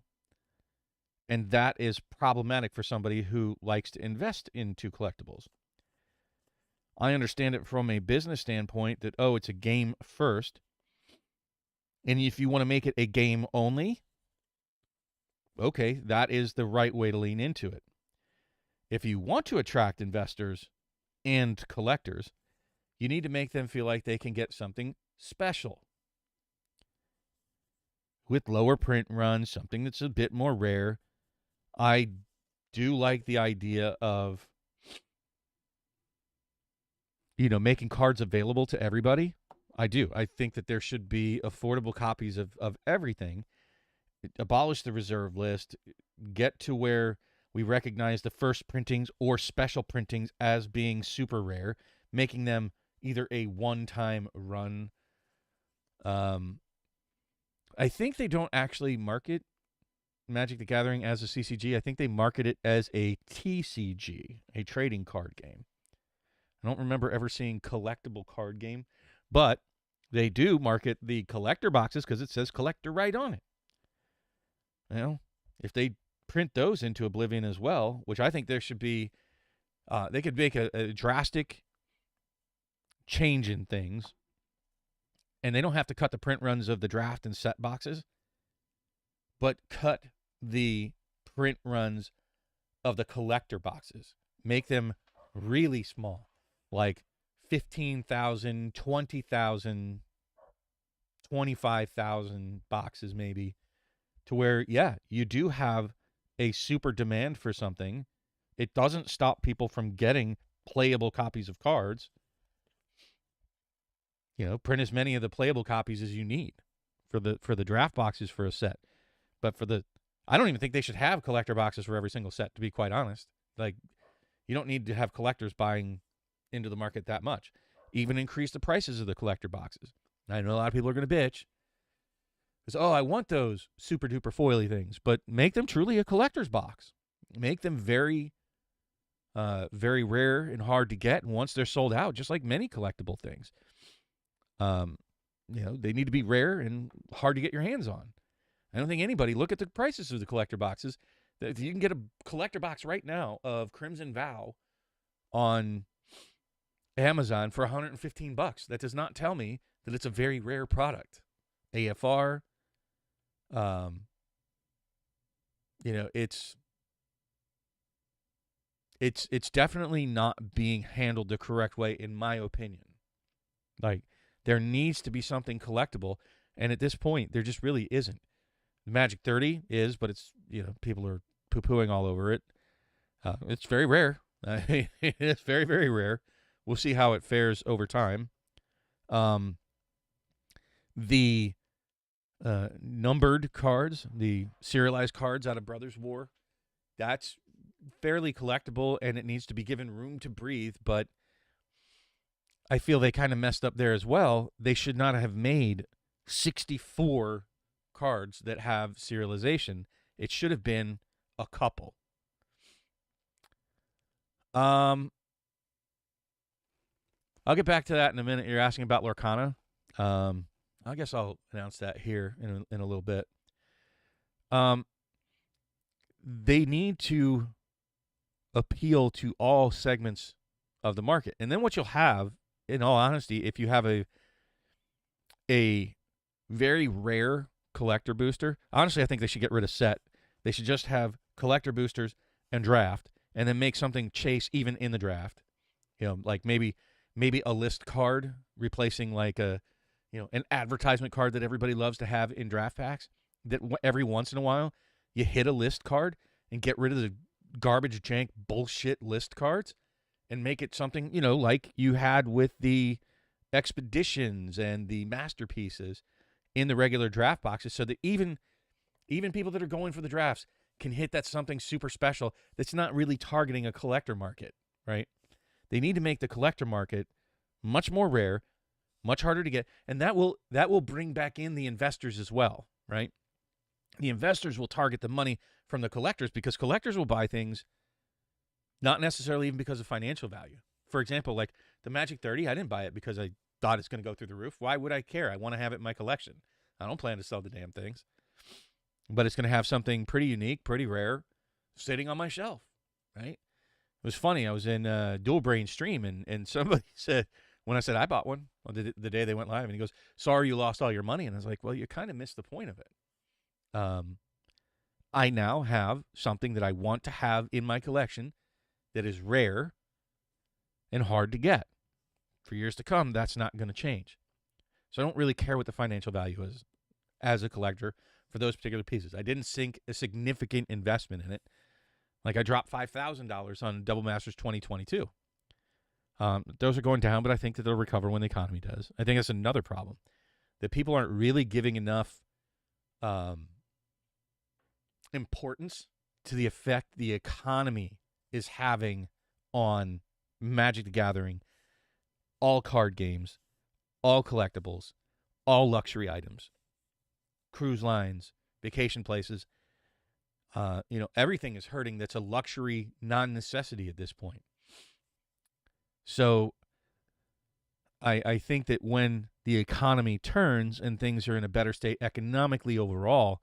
And that is problematic for somebody who likes to invest into collectibles. I understand it from a business standpoint that, oh, it's a game first. And if you want to make it a game only, okay, that is the right way to lean into it. If you want to attract investors and collectors, you need to make them feel like they can get something special with lower print runs, something that's a bit more rare. I do like the idea of, making cards available to everybody. I do. I think that there should be affordable copies of everything. Abolish the reserve list. Get to where we recognize the first printings or special printings as being super rare, making them either a one-time run. I think they don't actually market Magic the Gathering as a CCG. I think they market it as a TCG, a trading card game. I don't remember ever seeing collectible card game, but they do market the collector boxes because it says collector right on it. If they print those into Oblivion as well, which I think there should be, they could make a drastic change in things, and they don't have to cut the print runs of the draft and set boxes, but cut the print runs of the collector boxes. Make them really small, like 15,000, 20,000, 25,000 boxes maybe, to where, yeah, you do have a super demand for something. It doesn't stop people from getting playable copies of cards. Print as many of the playable copies as you need for the draft boxes for a set. But I don't even think they should have collector boxes for every single set, to be quite honest. Like, you don't need to have collectors buying into the market that much. Even increase the prices of the collector boxes. I know a lot of people are going to bitch. Because, I want those super duper foily things. But make them truly a collector's box. Make them very, very rare and hard to get. And once they're sold out, just like many collectible things, they need to be rare and hard to get your hands on. I don't think anybody, look at the prices of the collector boxes. If you can get a collector box right now of Crimson Vow on Amazon for $115, that does not tell me that it's a very rare product. AFR, it's definitely not being handled the correct way, in my opinion. Like, there needs to be something collectible, and at this point, there just really isn't. Magic 30 is, but it's, people are poo-pooing all over it. It's very rare. It's very, very rare. We'll see how it fares over time. The numbered cards, the serialized cards out of Brothers War, that's fairly collectible, and it needs to be given room to breathe, but I feel they kind of messed up there as well. They should not have made 64 cards that have serialization. It should have been a couple. I'll get back to that in a minute. You're asking about Lorcana. I guess I'll announce that here in a little bit. They need to appeal to all segments of the market. And then what you'll have, in all honesty, if you have a very rare collector booster, honestly, I think they should get rid of set. They should just have collector boosters and draft, and then make something chase even in the draft. Like maybe a list card replacing like an advertisement card that everybody loves to have in draft packs, that every once in a while you hit a list card and get rid of the garbage jank bullshit list cards and make it something, like you had with the expeditions and the masterpieces in the regular draft boxes, so that even people that are going for the drafts can hit that something super special that's not really targeting a collector market, right? They need to make the collector market much more rare, much harder to get, and that will bring back in the investors as well, right? The investors will target the money from the collectors, because collectors will buy things not necessarily even because of financial value. For example, like the Magic 30, I didn't buy it because I thought it's going to go through the roof. Why would I care? I want to have it in my collection. I don't plan to sell the damn things. But it's going to have something pretty unique, pretty rare, sitting on my shelf, right? It was funny. I was in Dual Brain Stream, and somebody said, when I said I bought one on the day they went live, and he goes, "Sorry you lost all your money." And I was like, "Well, you kind of missed the point of it." I now have something that I want to have in my collection that is rare and hard to get. For years to come, that's not going to change. So I don't really care what the financial value is as a collector for those particular pieces. I didn't sink a significant investment in it. Like I dropped $5,000 on Double Masters 2022. Those are going down, but I think that they'll recover when the economy does. I think that's another problem, that people aren't really giving enough importance to the effect the economy is having on Magic the Gathering, all card games, all collectibles, all luxury items, cruise lines, vacation places. Everything is hurting that's a luxury non-necessity at this point. So I think that when the economy turns and things are in a better state economically overall,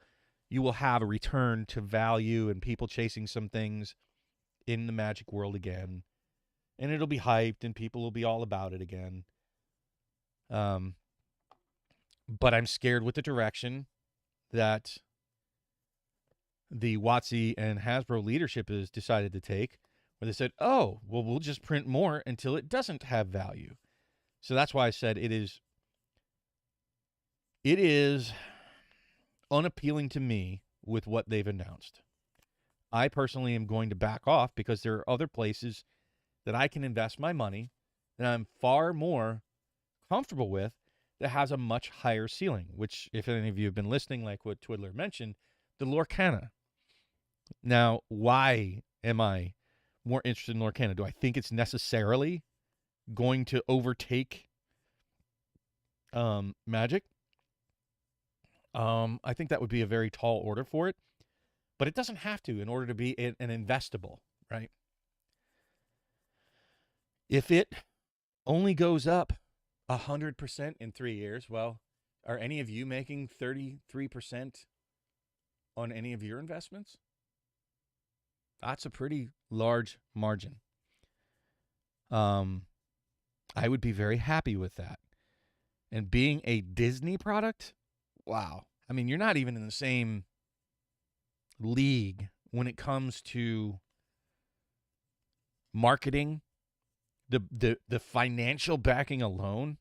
you will have a return to value and people chasing some things in the Magic world again. And it'll be hyped and people will be all about it again. But I'm scared with the direction that the WotC and Hasbro leadership has decided to take, where they said, oh, well, we'll just print more until it doesn't have value. So that's why I said it is unappealing to me with what they've announced. I personally am going to back off because there are other places that I can invest my money that I'm far more comfortable with that has a much higher ceiling, which, if any of you have been listening, like what Twiddler mentioned, the Lorcana. Now, why am I more interested in Lorcana? Do I think it's necessarily going to overtake Magic? I think that would be a very tall order for it, but it doesn't have to in order to be an investable, right? If it only goes up 100% in 3 years, well, are any of you making 33% on any of your investments? That's a pretty large margin. I would be very happy with that. And being a Disney product, wow. I mean, you're not even in the same league when it comes to marketing, the financial backing alone.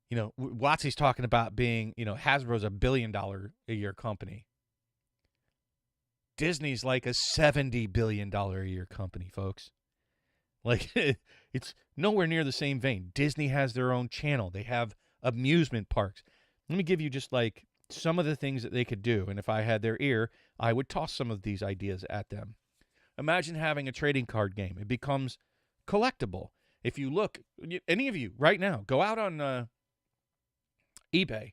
You know, WotC's talking about being, Hasbro's $1 billion a year company. Disney's like a $70 billion a year company, folks. Like, it's nowhere near the same vein. Disney has their own channel. They have amusement parks. Let me give you just like some of the things that they could do. And if I had their ear, I would toss some of these ideas at them. Imagine having a trading card game. It becomes collectible. If you look, any of you right now, go out on eBay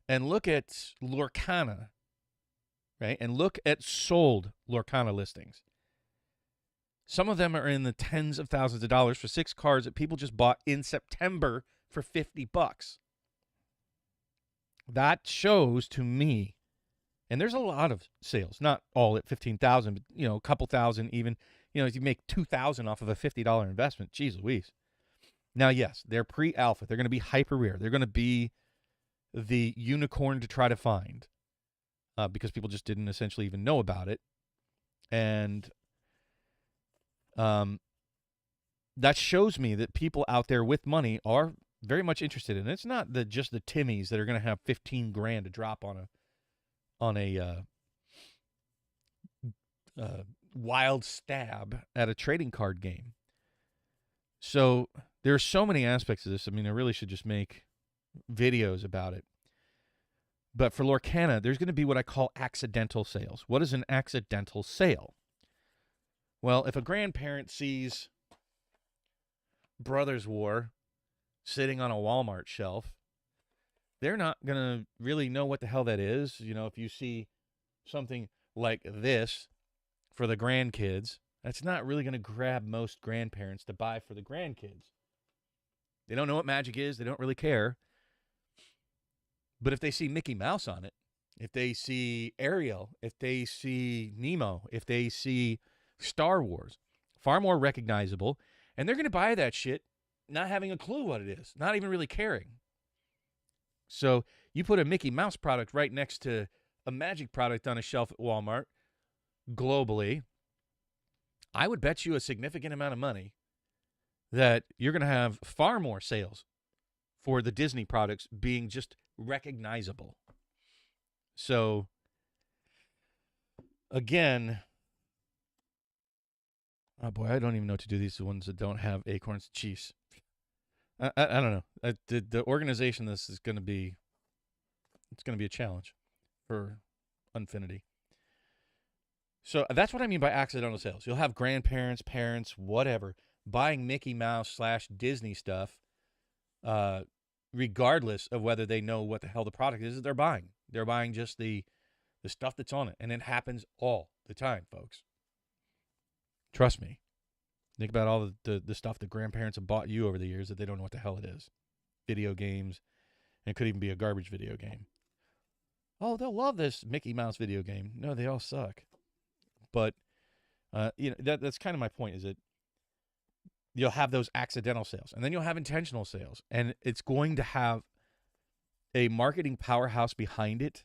and look at Lorcana, right? And look at sold Lorcana listings. Some of them are in the tens of thousands of dollars for 6 cards that people just bought in September for $50. That shows to me, and there's a lot of sales, not all at 15,000, but a couple thousand even. If you make 2,000 off of a $50 investment, geez Louise. Now, yes, they're pre-alpha. They're going to be hyper rare. They're going to be the unicorn to try to find because people just didn't essentially even know about it. And that shows me that people out there with money are very much interested in it. It's not just the Timmies that are going to have 15 grand to drop on a wild stab at a trading card game. So there are so many aspects of this. I mean, I really should just make videos about it. But for Lorcana, there's going to be what I call accidental sales. What is an accidental sale? Well, if a grandparent sees Brothers War sitting on a Walmart shelf, they're not going to really know what the hell that is. If you see something like this for the grandkids, that's not really going to grab most grandparents to buy for the grandkids. They don't know what Magic is. They don't really care. But if they see Mickey Mouse on it, if they see Ariel, if they see Nemo, if they see Star Wars, far more recognizable, and they're going to buy that shit not having a clue what it is, not even really caring. So you put a Mickey Mouse product right next to a Magic product on a shelf at Walmart globally, I would bet you a significant amount of money that you're going to have far more sales for the Disney products being just recognizable. So, again, oh boy, I don't even know what to do these ones that don't have acorns, Chiefs. I don't know. The organization of this is going to be, it's going to be a challenge for Unfinity. So that's what I mean by accidental sales. You'll have grandparents, parents, whatever, buying Mickey Mouse / Disney stuff, regardless of whether they know what the hell the product is that they're buying. They're buying just the stuff that's on it. And it happens all the time, folks. Trust me. Think about all the stuff that grandparents have bought you over the years that they don't know what the hell it is. Video games. And it could even be a garbage video game. Oh, they'll love this Mickey Mouse video game. No, they all suck. But, that's kind of my point, is that you'll have those accidental sales. And then you'll have intentional sales. And it's going to have a marketing powerhouse behind it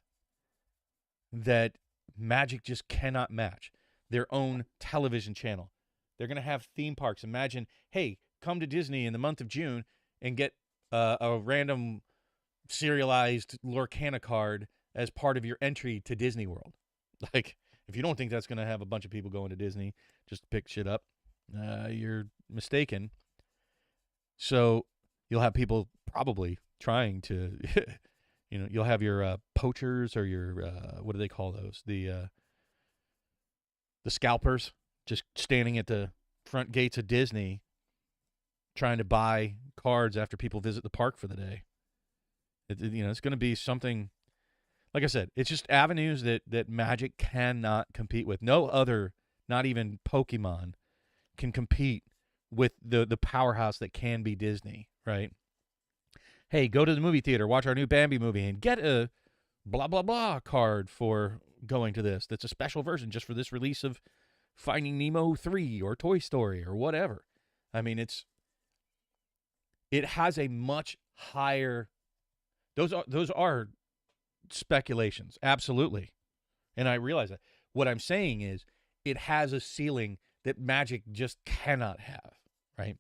that Magic just cannot match. Their own television channel. They're going to have theme parks. Imagine, hey, come to Disney in the month of June and get a random serialized Lorcana card as part of your entry to Disney World. Like, if you don't think that's going to have a bunch of people going to Disney just to pick shit up, you're mistaken. So you'll have people probably trying to, you'll have your poachers or your, what do they call those? The scalpers just standing at the front gates of Disney trying to buy cards after people visit the park for the day. It's going to be something, like I said, it's just avenues that Magic cannot compete with. No other, not even Pokemon, can compete with the powerhouse that can be Disney, right? Hey, go to the movie theater, watch our new Bambi movie, and get a blah, blah, blah card for going to this. That's a special version just for this release of Finding Nemo 3 or Toy Story or whatever. I mean, it has a much higher, those are speculations, absolutely. And I realize that. What I'm saying is it has a ceiling that Magic just cannot have, right?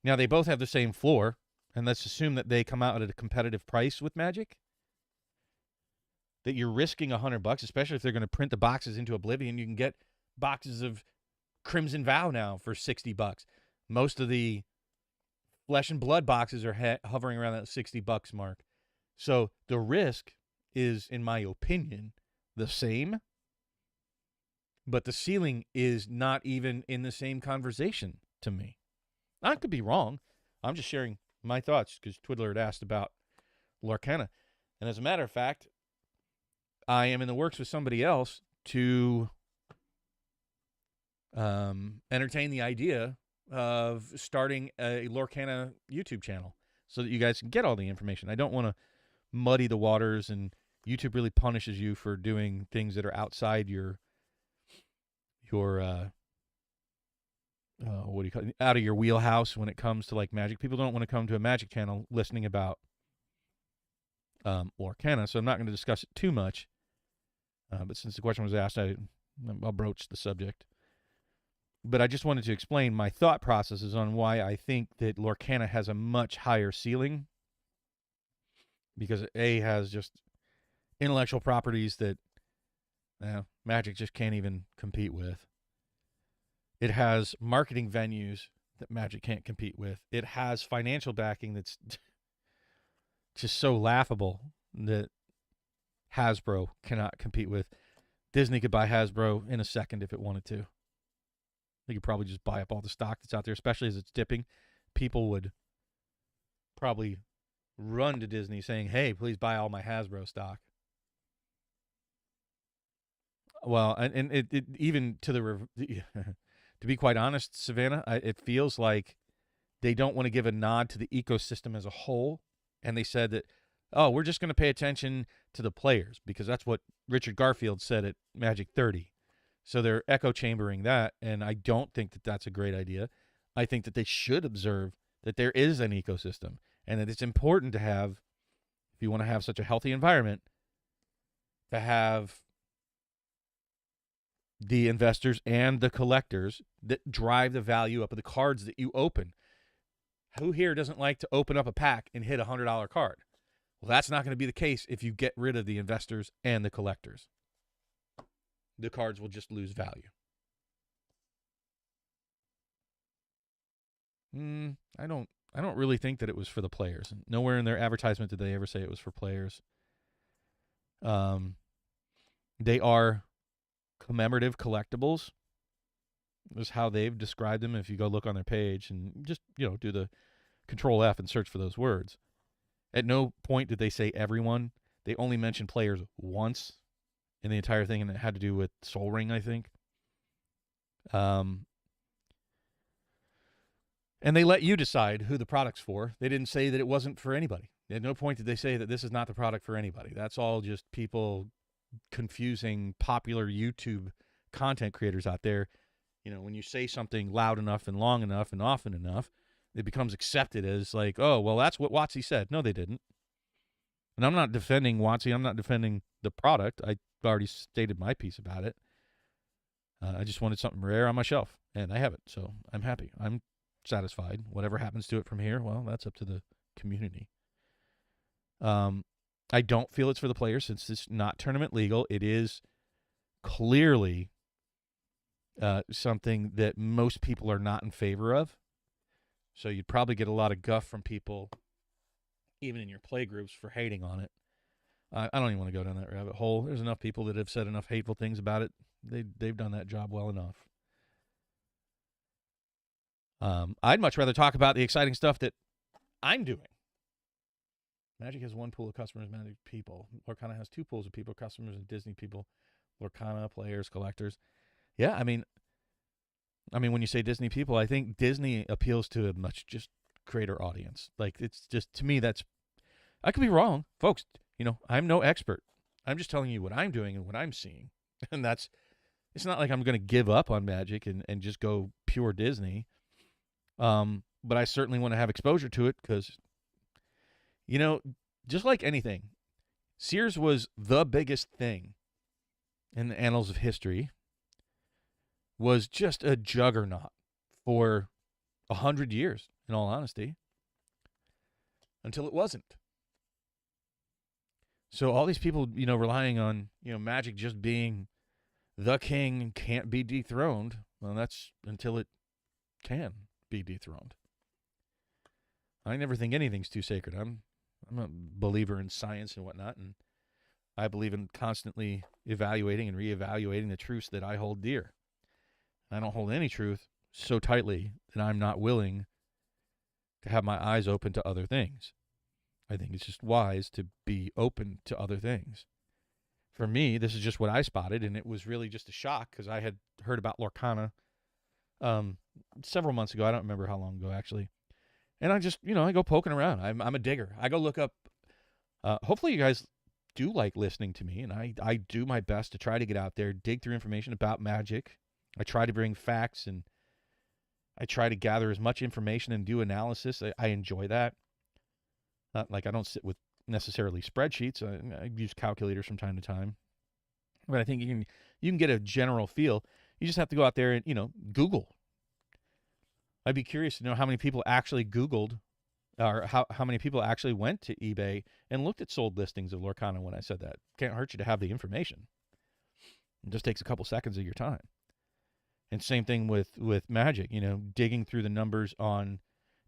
Now, they both have the same floor, and let's assume that they come out at a competitive price with Magic. That you're risking $100, especially if they're going to print the boxes into Oblivion. You can get boxes of Crimson Vow now for $60. Most of the Flesh and Blood boxes are hovering around that $60 mark. So the risk is, in my opinion, the same, but the ceiling is not even in the same conversation to me. I could be wrong. I'm just sharing my thoughts because Twiddler had asked about Lorcana. And as a matter of fact, I am in the works with somebody else to entertain the idea of starting a Lorcana YouTube channel so that you guys can get all the information. I don't want to muddy the waters, and YouTube really punishes you for doing things that are outside your what do you call it? Out of your wheelhouse when it comes to like Magic. People don't want to come to a Magic channel listening about Lorcana, so I'm not going to discuss it too much. But since the question was asked, I'll broach the subject. But I just wanted to explain my thought processes on why I think that Lorcana has a much higher ceiling. Because A, has just intellectual properties that Magic just can't even compete with. It has marketing venues that Magic can't compete with. It has financial backing that's just so laughable that Hasbro cannot compete with. Disney could buy Hasbro in a second if it wanted to. They could probably just buy up all the stock that's out there, especially as it's dipping. People would probably run to Disney saying, hey, please buy all my Hasbro stock. Well, and it even to to be quite honest, Savannah, it feels like they don't want to give a nod to the ecosystem as a whole. And they said that, oh, we're just going to pay attention to the players because that's what Richard Garfield said at Magic 30. So they're echo chambering that, and I don't think that that's a great idea. I think that they should observe that there is an ecosystem and that it's important to have, if you want to have such a healthy environment, to have the investors and the collectors that drive the value up of the cards that you open. Who here doesn't like to open up a pack and hit a $100 card? Well, that's not going to be the case if you get rid of the investors and the collectors. The cards will just lose value. I don't really think that it was for the players. Nowhere in their advertisement did they ever say it was for players. They are commemorative collectibles. Is how they've described them. If you go look on their page and just, do the Control F and search for those words. At no point did they say everyone. They only mentioned players once in the entire thing, and it had to do with Sol Ring, I think. And they let you decide who the product's for. They didn't say that it wasn't for anybody. At no point did they say that this is not the product for anybody. That's all just people confusing popular YouTube content creators out there. When you say something loud enough and long enough and often enough, it becomes accepted as like, oh, well, that's what WotC said. No, they didn't. And I'm not defending WotC. I'm not defending the product. I already stated my piece about it. I just wanted something rare on my shelf, and I have it, so I'm happy. I'm satisfied. Whatever happens to it from here, well, that's up to the community. I don't feel it's for the players since it's not tournament legal. It is clearly something that most people are not in favor of. So you'd probably get a lot of guff from people, even in your play groups, for hating on it. I don't even want to go down that rabbit hole. There's enough people that have said enough hateful things about it. They've done that job well enough. I'd much rather talk about the exciting stuff that I'm doing. Magic has one pool of customers, Magic people. Lorcana has two pools of people, customers and Disney people. Lorcana, players, collectors. Yeah, I mean, when you say Disney people, I think Disney appeals to a much just greater audience. Like, it's just, to me, that's, I could be wrong. Folks, I'm no expert. I'm just telling you what I'm doing and what I'm seeing. And it's not like I'm going to give up on Magic and just go pure Disney. But I certainly want to have exposure to it because, just like anything, Sears was the biggest thing in the annals of history, was just a juggernaut for 100 years, in all honesty, until it wasn't. So all these people, relying on, Magic just being the king and can't be dethroned, well, that's until it can be dethroned. I never think anything's too sacred. I'm a believer in science and whatnot, and I believe in constantly evaluating and reevaluating the truths that I hold dear. I don't hold any truth so tightly that I'm not willing to have my eyes open to other things. I think it's just wise to be open to other things. For me, this is just what I spotted, and it was really just a shock because I had heard about Lorcana several months ago. I don't remember how long ago, actually. And I just, I go poking around. I'm a digger. I go look up. Hopefully you guys do like listening to me, and I do my best to try to get out there, dig through information about Magic. I try to bring facts, and I try to gather as much information and do analysis. I enjoy that. Not like I don't sit with necessarily spreadsheets. I use calculators from time to time. But I think you can get a general feel. You just have to go out there and, Google. I'd be curious to know how many people actually Googled, or how many people actually went to eBay and looked at sold listings of Lorcana when I said that. Can't hurt you to have the information. It just takes a couple seconds of your time. And same thing with Magic, digging through the numbers on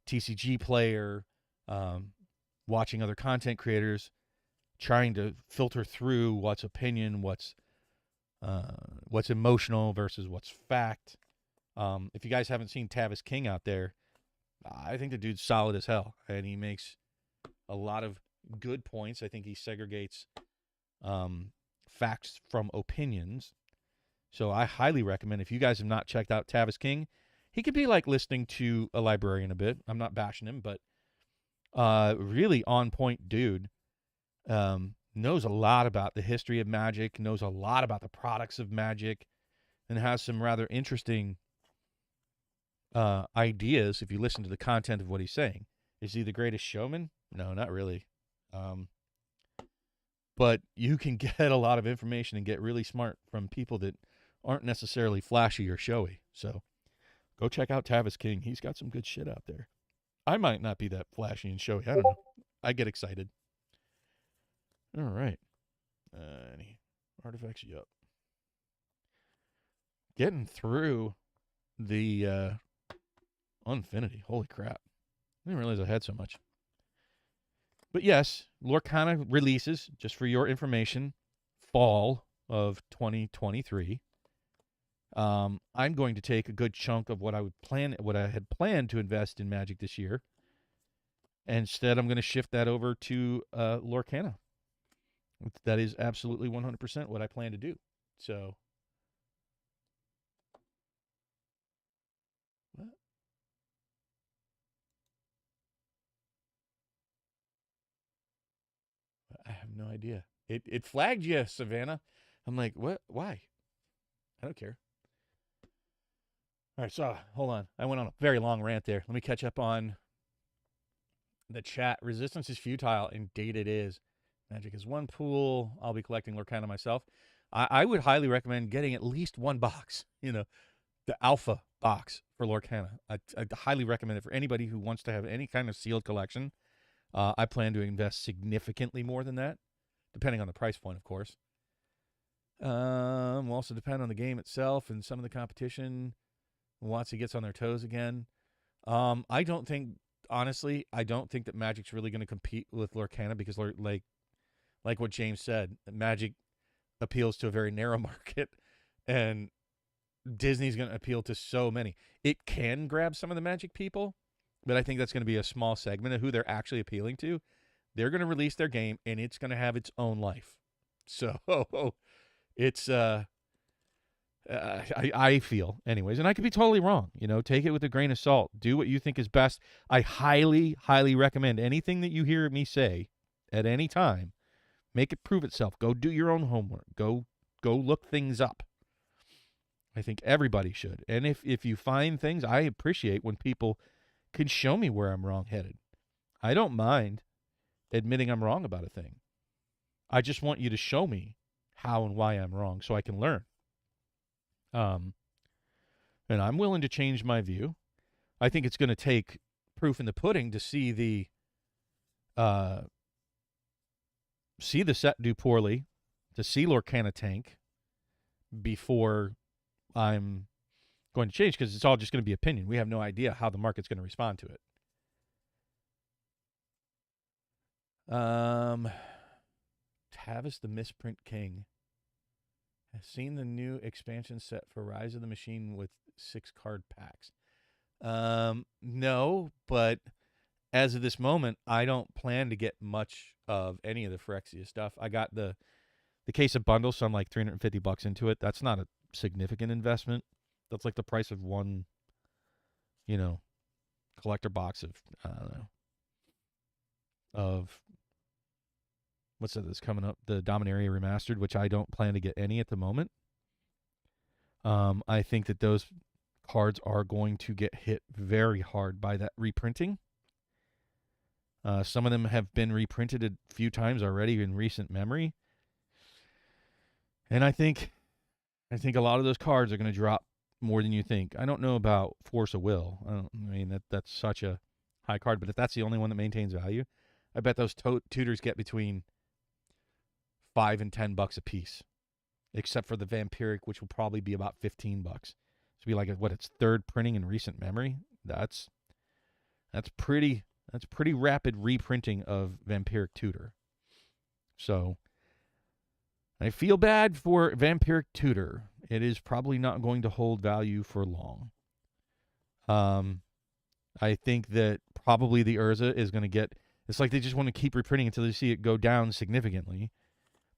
TCG Player, watching other content creators, trying to filter through what's opinion, what's emotional versus what's fact. If you guys haven't seen Tavis King out there, I think the dude's solid as hell, and he makes a lot of good points. I think he segregates facts from opinions. So I highly recommend, if you guys have not checked out Tavis King, he could be like listening to a librarian a bit. I'm not bashing him, but really on point dude. Knows a lot about the history of Magic, knows a lot about the products of Magic, and has some rather interesting ideas if you listen to the content of what he's saying. Is he the greatest showman? No, not really. But you can get a lot of information and get really smart from people that aren't necessarily flashy or showy. So go check out Tavis King. He's got some good shit out there. I might not be that flashy and showy. I don't know. I get excited. All right. Any artifacts? Yup. Getting through the Unfinity. Holy crap. I didn't realize I had so much. But yes, Lorcana releases, just for your information, fall of 2023. I'm going to take a good chunk of what I had planned to invest in Magic this year. Instead, I'm going to shift that over to Lorcana. That is absolutely 100% what I plan to do. So, what? I have no idea. It flagged you, Savannah. I'm like, what? Why? I don't care. All right, so hold on. I went on a very long rant there. Let me catch up on the chat. Resistance is futile, and date it is. Magic is one pool. I'll be collecting Lorcana myself. I would highly recommend getting at least one box, the alpha box for Lorcana. I'd highly recommend it for anybody who wants to have any kind of sealed collection. I plan to invest significantly more than that, depending on the price point, of course. Will also depend on the game itself and some of the competition. Once he gets on their toes again. I don't think that Magic's really going to compete with Lorcana because, like what James said, Magic appeals to a very narrow market, and Disney's going to appeal to so many. It can grab some of the Magic people, but I think that's going to be a small segment of who they're actually appealing to. They're going to release their game, and it's going to have its own life. So it's I feel, anyways, and I could be totally wrong. Take it with a grain of salt. Do what you think is best. I highly, highly recommend anything that you hear me say at any time. Make it prove itself. Go do your own homework. Go look things up. I think everybody should. And if you find things, I appreciate when people can show me where I'm wrong-headed. I don't mind admitting I'm wrong about a thing. I just want you to show me how and why I'm wrong so I can learn. And I'm willing to change my view. I think it's going to take proof in the pudding to see the set do poorly, to see Lorcana tank before I'm going to change, because it's all just going to be opinion. We have no idea how the market's going to respond to it. Tavis the Misprint King has seen the new expansion set for Rise of the Machine with 6-card packs. No, but as of this moment, I don't plan to get much of any of the Phyrexia stuff. I got the case of bundles, so I'm like $350 into it. That's not a significant investment. That's like the price of one, collector box of, I don't know, of, what's that that's coming up? The Dominaria Remastered, which I don't plan to get any at the moment. I think that those cards are going to get hit very hard by that reprinting. Some of them have been reprinted a few times already in recent memory. And I think a lot of those cards are going to drop more than you think. I don't know about Force of Will. That's such a high card, but if that's the only one that maintains value, I bet those tutors get between $5 and $10 a piece, except for the Vampiric, which will probably be about $15. To be like its third printing in recent memory. That's pretty rapid reprinting of Vampiric Tutor. So I feel bad for Vampiric Tutor. It is probably not going to hold value for long. I think that probably the Urza is going to get. It's like they just want to keep reprinting until they see it go down significantly.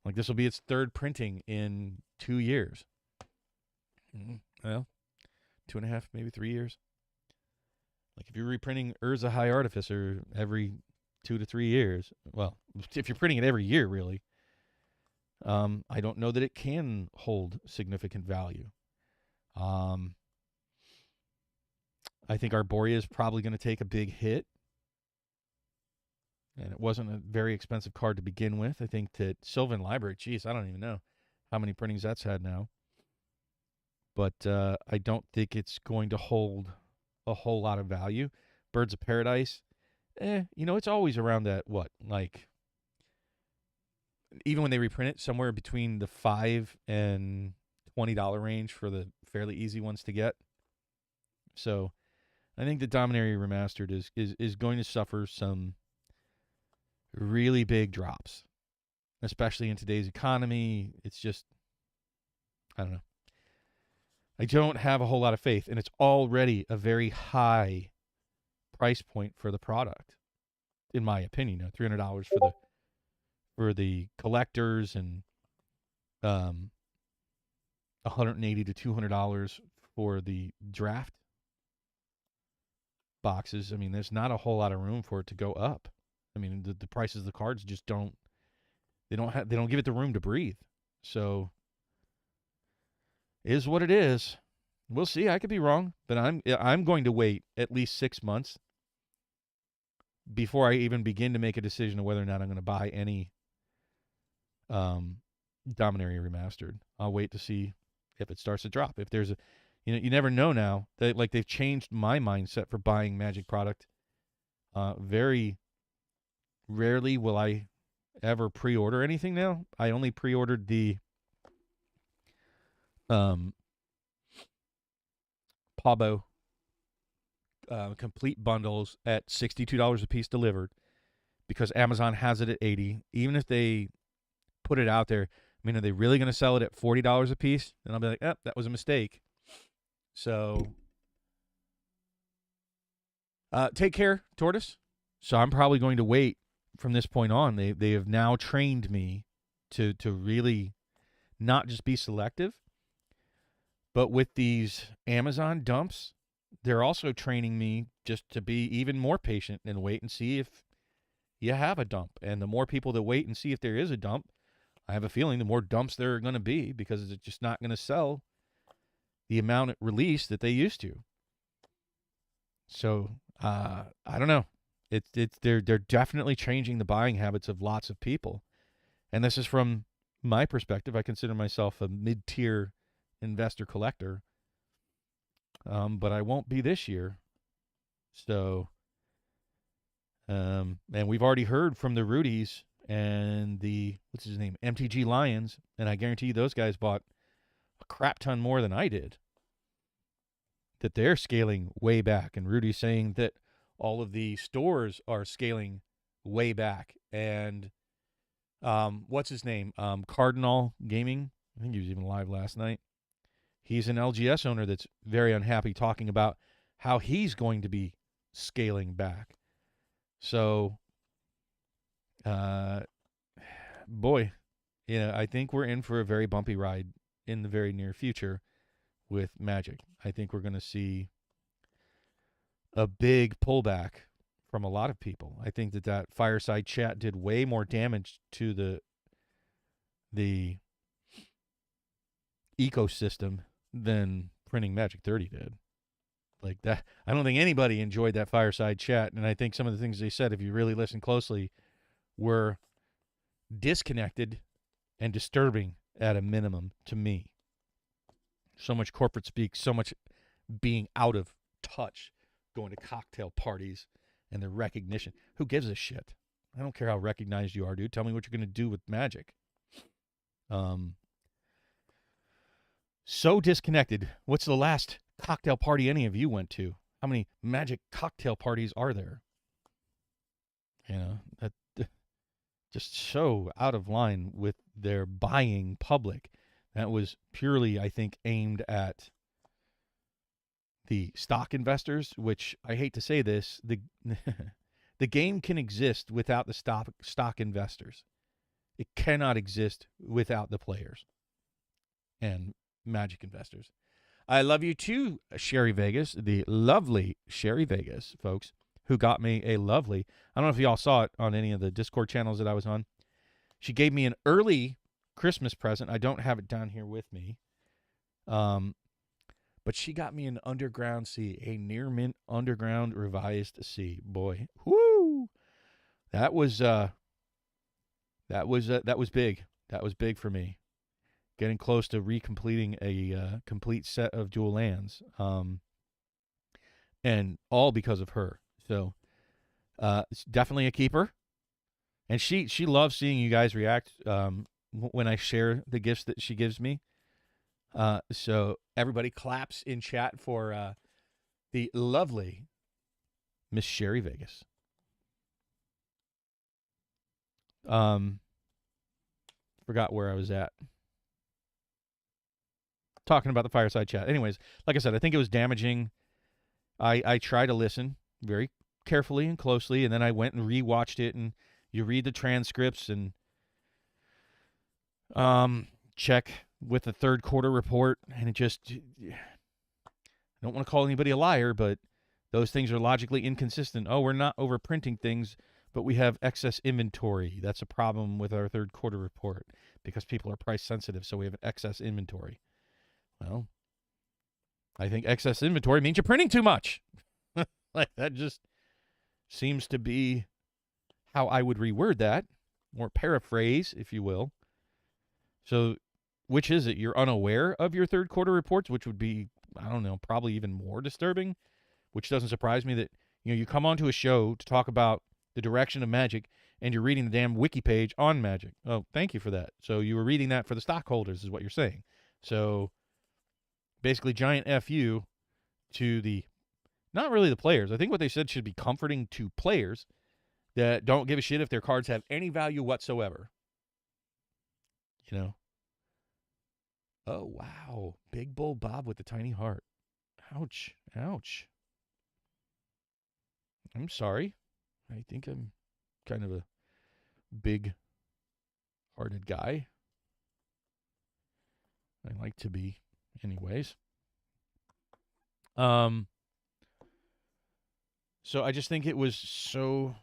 Like this will be its third printing in 2 years. Well, 2.5, maybe 3 years. Like if you're reprinting Urza High Artificer every 2 to 3 years, well, if you're printing it every year, really, I don't know that it can hold significant value. Um, I think Arborea is probably going to take a big hit. And it wasn't a very expensive card to begin with. I think that Sylvan Library, geez, I don't even know how many printings that's had now. But I don't think it's going to hold a whole lot of value. Birds of Paradise, it's always around that, even when they reprint it, somewhere between the $5 and $20 range for the fairly easy ones to get. So I think the Dominaria Remastered is going to suffer some really big drops, especially in today's economy. It's just, I don't know. I don't have a whole lot of faith, and it's already a very high price point for the product, in my opinion. $300 for the collectors, and $180 to $200 for the draft boxes. I mean, there's not a whole lot of room for it to go up. I mean, the prices of the cards just don't give it the room to breathe. So is what it is. We'll see. I could be wrong, but I'm going to wait at least 6 months before I even begin to make a decision of whether or not I'm going to buy any Dominaria Remastered. I'll wait to see if it starts to drop. If there's you never know now. They've changed my mindset for buying Magic product. Very rarely will I ever pre-order anything now. I only pre-ordered the Pabo complete bundles at $62 a piece delivered, because Amazon has it at $80. Even if they put it out there, I mean, are they really going to sell it at $40 a piece? Then I'll be like, that was a mistake. So take care, Tortoise. So I'm probably going to wait from this point on. They have now trained me to really not just be selective, but with these Amazon dumps, they're also training me just to be even more patient and wait and see if you have a dump. And the more people that wait and see if there is a dump, I have a feeling the more dumps there are going to be, because it's just not going to sell the amount it released that they used to. So I don't know. They're definitely changing the buying habits of lots of people, and this is from my perspective. I consider myself a mid-tier investor collector, but I won't be this year. So, and we've already heard from the Rudies and the what's his name, MTG Lions, and I guarantee you those guys bought a crap ton more than I did, that they're scaling way back. And Rudy's saying that all of the stores are scaling way back. And what's his name? Cardinal Gaming. I think he was even live last night. He's an LGS owner that's very unhappy, talking about how he's going to be scaling back. So, boy, I think we're in for a very bumpy ride in the very near future with Magic. I think we're going to see a big pullback from a lot of people. I think that fireside chat did way more damage to the ecosystem than printing Magic 30 did. Like that, I don't think anybody enjoyed that fireside chat, and I think some of the things they said, if you really listen closely, were disconnected and disturbing at a minimum to me. So much corporate speak, so much being out of touch, going to cocktail parties and the recognition. Who gives a shit? I don't care how recognized you are, dude. Tell me what you're going to do with Magic. So disconnected. What's the last cocktail party any of you went to? How many Magic cocktail parties are there? That just so out of line with their buying public. That was purely, I think, aimed at the stock investors, which I hate to say this, the game can exist without the stock investors. It cannot exist without the players and Magic investors. I love you too, Sherry Vegas, the lovely Sherry Vegas, folks, who got me a lovely, I don't know if y'all saw it on any of the Discord channels that I was on. She gave me an early Christmas present. I don't have it down here with me. But she got me an Underground C, a near mint Underground revised C. Boy, whoo! That was big. That was big for me. Getting close to recompleting a complete set of dual lands, and all because of her. So it's definitely a keeper. And she loves seeing you guys react when I share the gifts that she gives me. So everybody claps in chat for the lovely Miss Sherry Vegas. Forgot where I was at. Talking about the fireside chat. Anyways, like I said, I think it was damaging. I try to listen very carefully and closely, and then I went and rewatched it, and you read the transcripts and check with the third quarter report, and it just, I don't want to call anybody a liar, but those things are logically inconsistent. Oh, we're not overprinting things, but we have excess inventory. That's a problem with our third quarter report because people are price sensitive, so we have excess inventory. Well, I think excess inventory means you're printing too much. Like, that just seems to be how I would reword that, or paraphrase, if you will. So, which is it? You're unaware of your third quarter reports, which would be, I don't know, probably even more disturbing, which doesn't surprise me that, you come onto a show to talk about the direction of Magic, and you're reading the damn wiki page on Magic. Oh, thank you for that. So you were reading that for the stockholders is what you're saying. So basically giant FU to the, not really the players. I think what they said should be comforting to players that don't give a shit if their cards have any value whatsoever. Oh, wow. Big Bull Bob with the tiny heart. Ouch. Ouch. I'm sorry. I think I'm kind of a big-hearted guy. I like to be anyways. So I just think it was so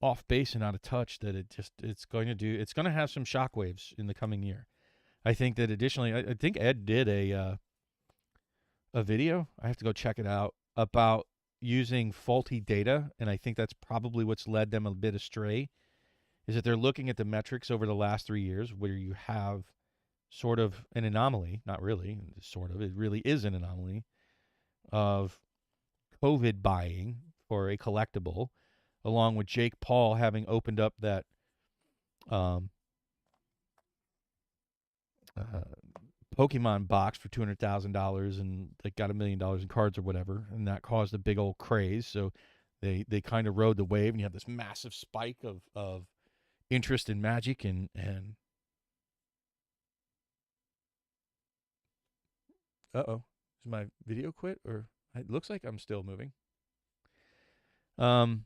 off base and out of touch that it's going to have some shockwaves in the coming year. I think that additionally, I think Ed did a video. I have to go check it out about using faulty data, and I think that's probably what's led them a bit astray, is that they're looking at the metrics over the last 3 years where you have sort of an anomaly, not really, sort of, it really is an anomaly of COVID buying for a collectible, along with Jake Paul having opened up that Pokemon box for $200,000 and they got $1 million in cards or whatever, and that caused a big old craze. So they kind of rode the wave, and you have this massive spike of interest in Magic and uh-oh, is my video quit, or it looks like I'm still moving. But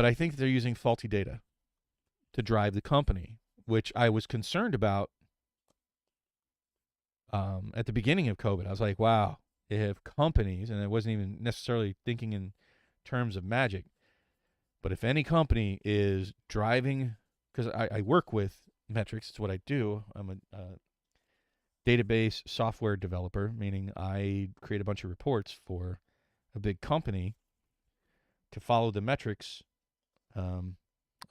I think they're using faulty data to drive the company, which I was concerned about at the beginning of COVID. I was like, wow, if companies, and I wasn't even necessarily thinking in terms of Magic, but if any company is driving, because I work with metrics, it's what I do. I'm a database software developer, meaning I create a bunch of reports for a big company to follow the metrics,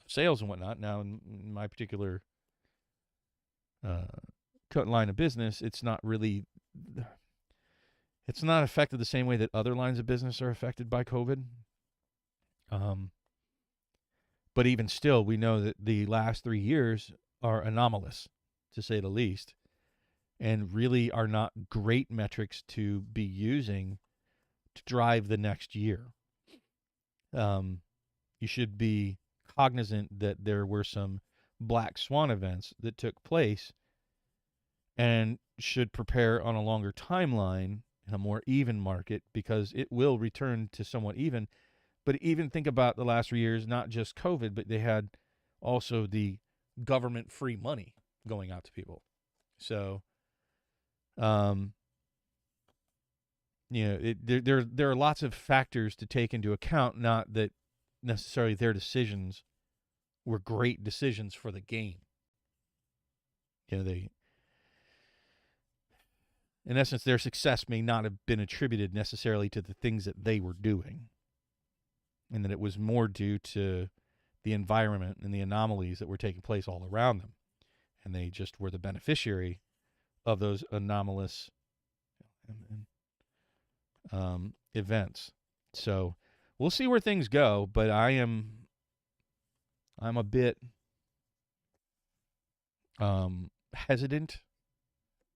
sales and whatnot. Now, in my particular line of business, it's not affected the same way that other lines of business are affected by COVID. But even still, we know that the last 3 years are anomalous, to say the least, and really are not great metrics to be using to drive the next year. You should be cognizant that there were some black swan events that took place and should prepare on a longer timeline in a more even market, because it will return to somewhat even. But even think about the last 3 years, not just COVID, but they had also the government free money going out to people. So, there are lots of factors to take into account, not that necessarily their decisions were great decisions for the game. in essence, their success may not have been attributed necessarily to the things that they were doing, and that it was more due to the environment and the anomalies that were taking place all around them. And they just were the beneficiary of those anomalous events. So we'll see where things go, but I'm a bit hesitant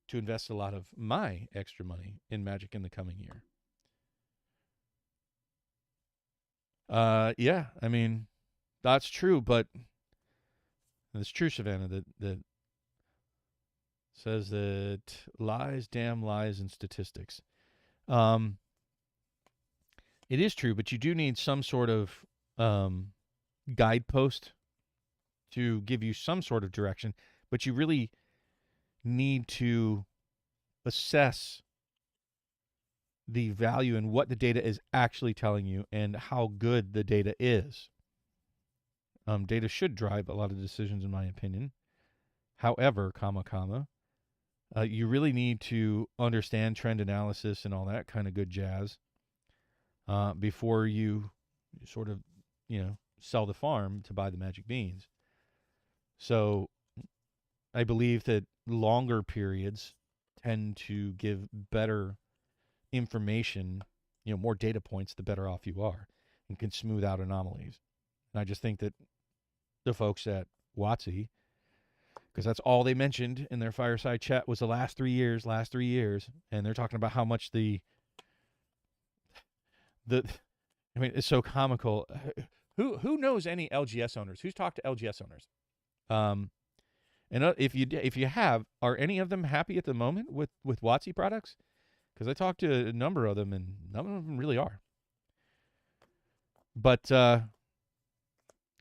to invest a lot of my extra money in Magic in the coming year. Yeah, I mean, that's true, but it's true, Savannah, that says that lies, damn lies, and statistics. It is true, but you do need some sort of guidepost to give you some sort of direction, but you really need to assess the value in what the data is actually telling you and how good the data is. Data should drive a lot of decisions, in my opinion. However, you really need to understand trend analysis and all that kind of good jazz before you sort of, sell the farm to buy the magic beans. So I believe that longer periods tend to give better information, more data points, the better off you are, and can smooth out anomalies. And I just think that the folks at WotC, because that's all they mentioned in their fireside chat was the last 3 years, and they're talking about how much it's so comical. Who knows any LGS owners? Who's talked to LGS owners? And if you have, are any of them happy at the moment with WotC products? Because I talked to a number of them, and none of them really are. But at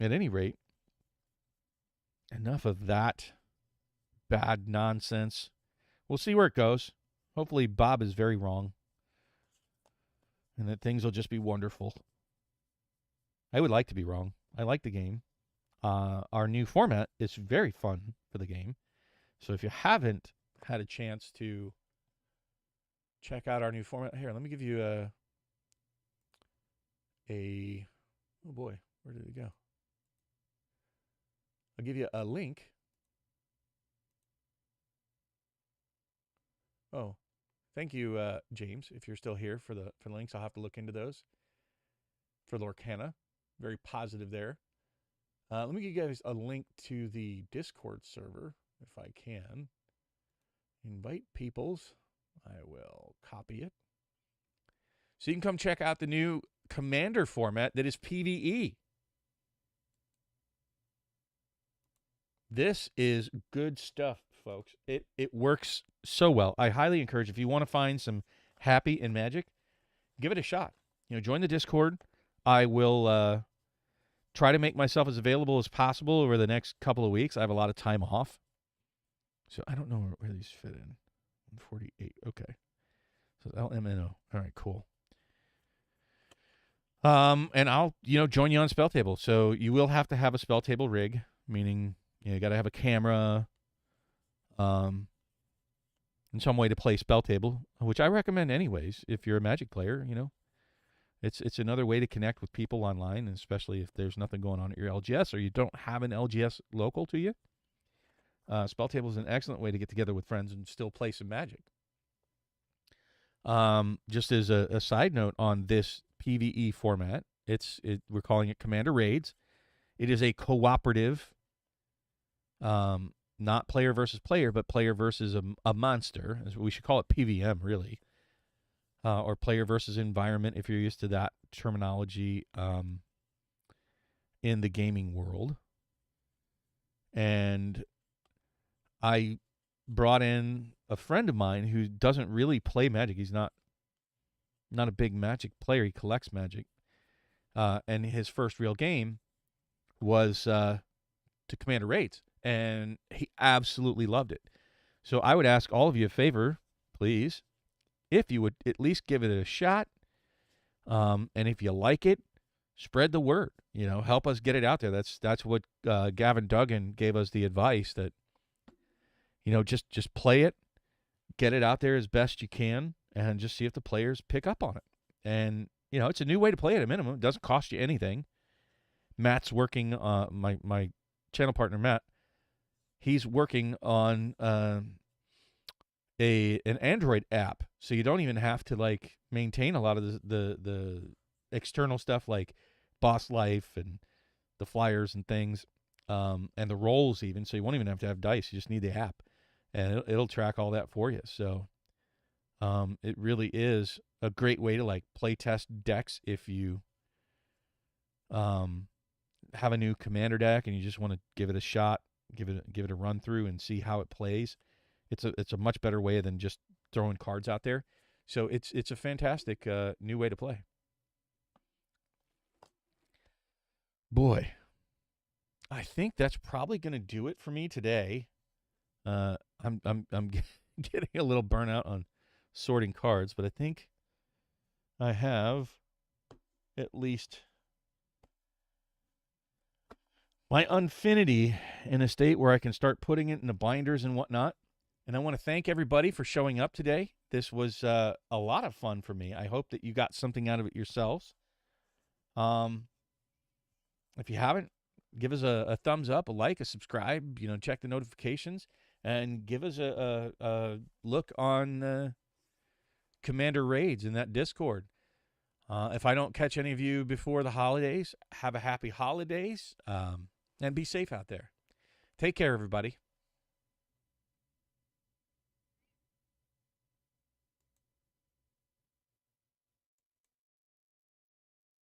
any rate, enough of that bad nonsense. We'll see where it goes. Hopefully Bob is very wrong, and that things will just be wonderful. I would like to be wrong. I like the game. Our new format is very fun for the game. So if you haven't had a chance to check out our new format, here, let me give you oh boy, where did it go? I'll give you a link. Oh, thank you, James. If you're still here for the links, I'll have to look into those. For Lorcana, very positive there. Let me give you guys a link to the Discord server, if I can. Invite peoples. I will copy it. So you can come check out the new Commander format that is PvE. This is good stuff, folks. It works so well. I highly encourage, if you want to find some happy in Magic, give it a shot. Join the Discord. I will try to make myself as available as possible over the next couple of weeks. I have a lot of time off. So I don't know where these fit in. 148. Okay. So LMNO. All right, cool. And I'll, join you on Spell Table. So you will have to have a Spell Table rig, meaning, you got to have a camera, and some way to play Spell Table, which I recommend anyways if you're a Magic player, It's another way to connect with people online, and especially if there's nothing going on at your LGS or you don't have an LGS local to you. Spell Table is an excellent way to get together with friends and still play some Magic. Just as a side note on this PvE format, we're calling it Commander Raids. It is a cooperative, not player versus player, but player versus a monster. We should call it PVM, really. Or player versus environment, if you're used to that terminology in the gaming world. And I brought in a friend of mine who doesn't really play Magic. He's not a big Magic player. He collects Magic. And his first real game was to Commander Raids. And he absolutely loved it. So I would ask all of you a favor, please, if you would at least give it a shot, and if you like it, spread the word. Help us get it out there. That's what Gavin Duggan gave us the advice that, just play it, get it out there as best you can and just see if the players pick up on it. And, it's a new way to play at a minimum. It doesn't cost you anything. Matt's working, my channel partner, Matt, he's working on an Android app. So you don't even have to, like, maintain a lot of the external stuff like Boss Life and the flyers and things, and the rolls even. So you won't even have to have dice. You just need the app. And it'll track all that for you. So it really is a great way to, like, play test decks if you have a new commander deck and you just want to give it a shot, give it a run through and see how it plays. It's a much better way than just throwing cards out there. So it's a fantastic new way to play. Boy, I think that's probably going to do it for me today. I'm getting a little burnout on sorting cards, but I think I have at least my Unfinity in a state where I can start putting it into binders and whatnot. And I want to thank everybody for showing up today. This was a lot of fun for me. I hope that you got something out of it yourselves. If you haven't, give us a thumbs up, a like, a subscribe, check the notifications, and give us a look on Commander Raids in that Discord. If I don't catch any of you before the holidays, have a happy holidays, and be safe out there. Take care, everybody.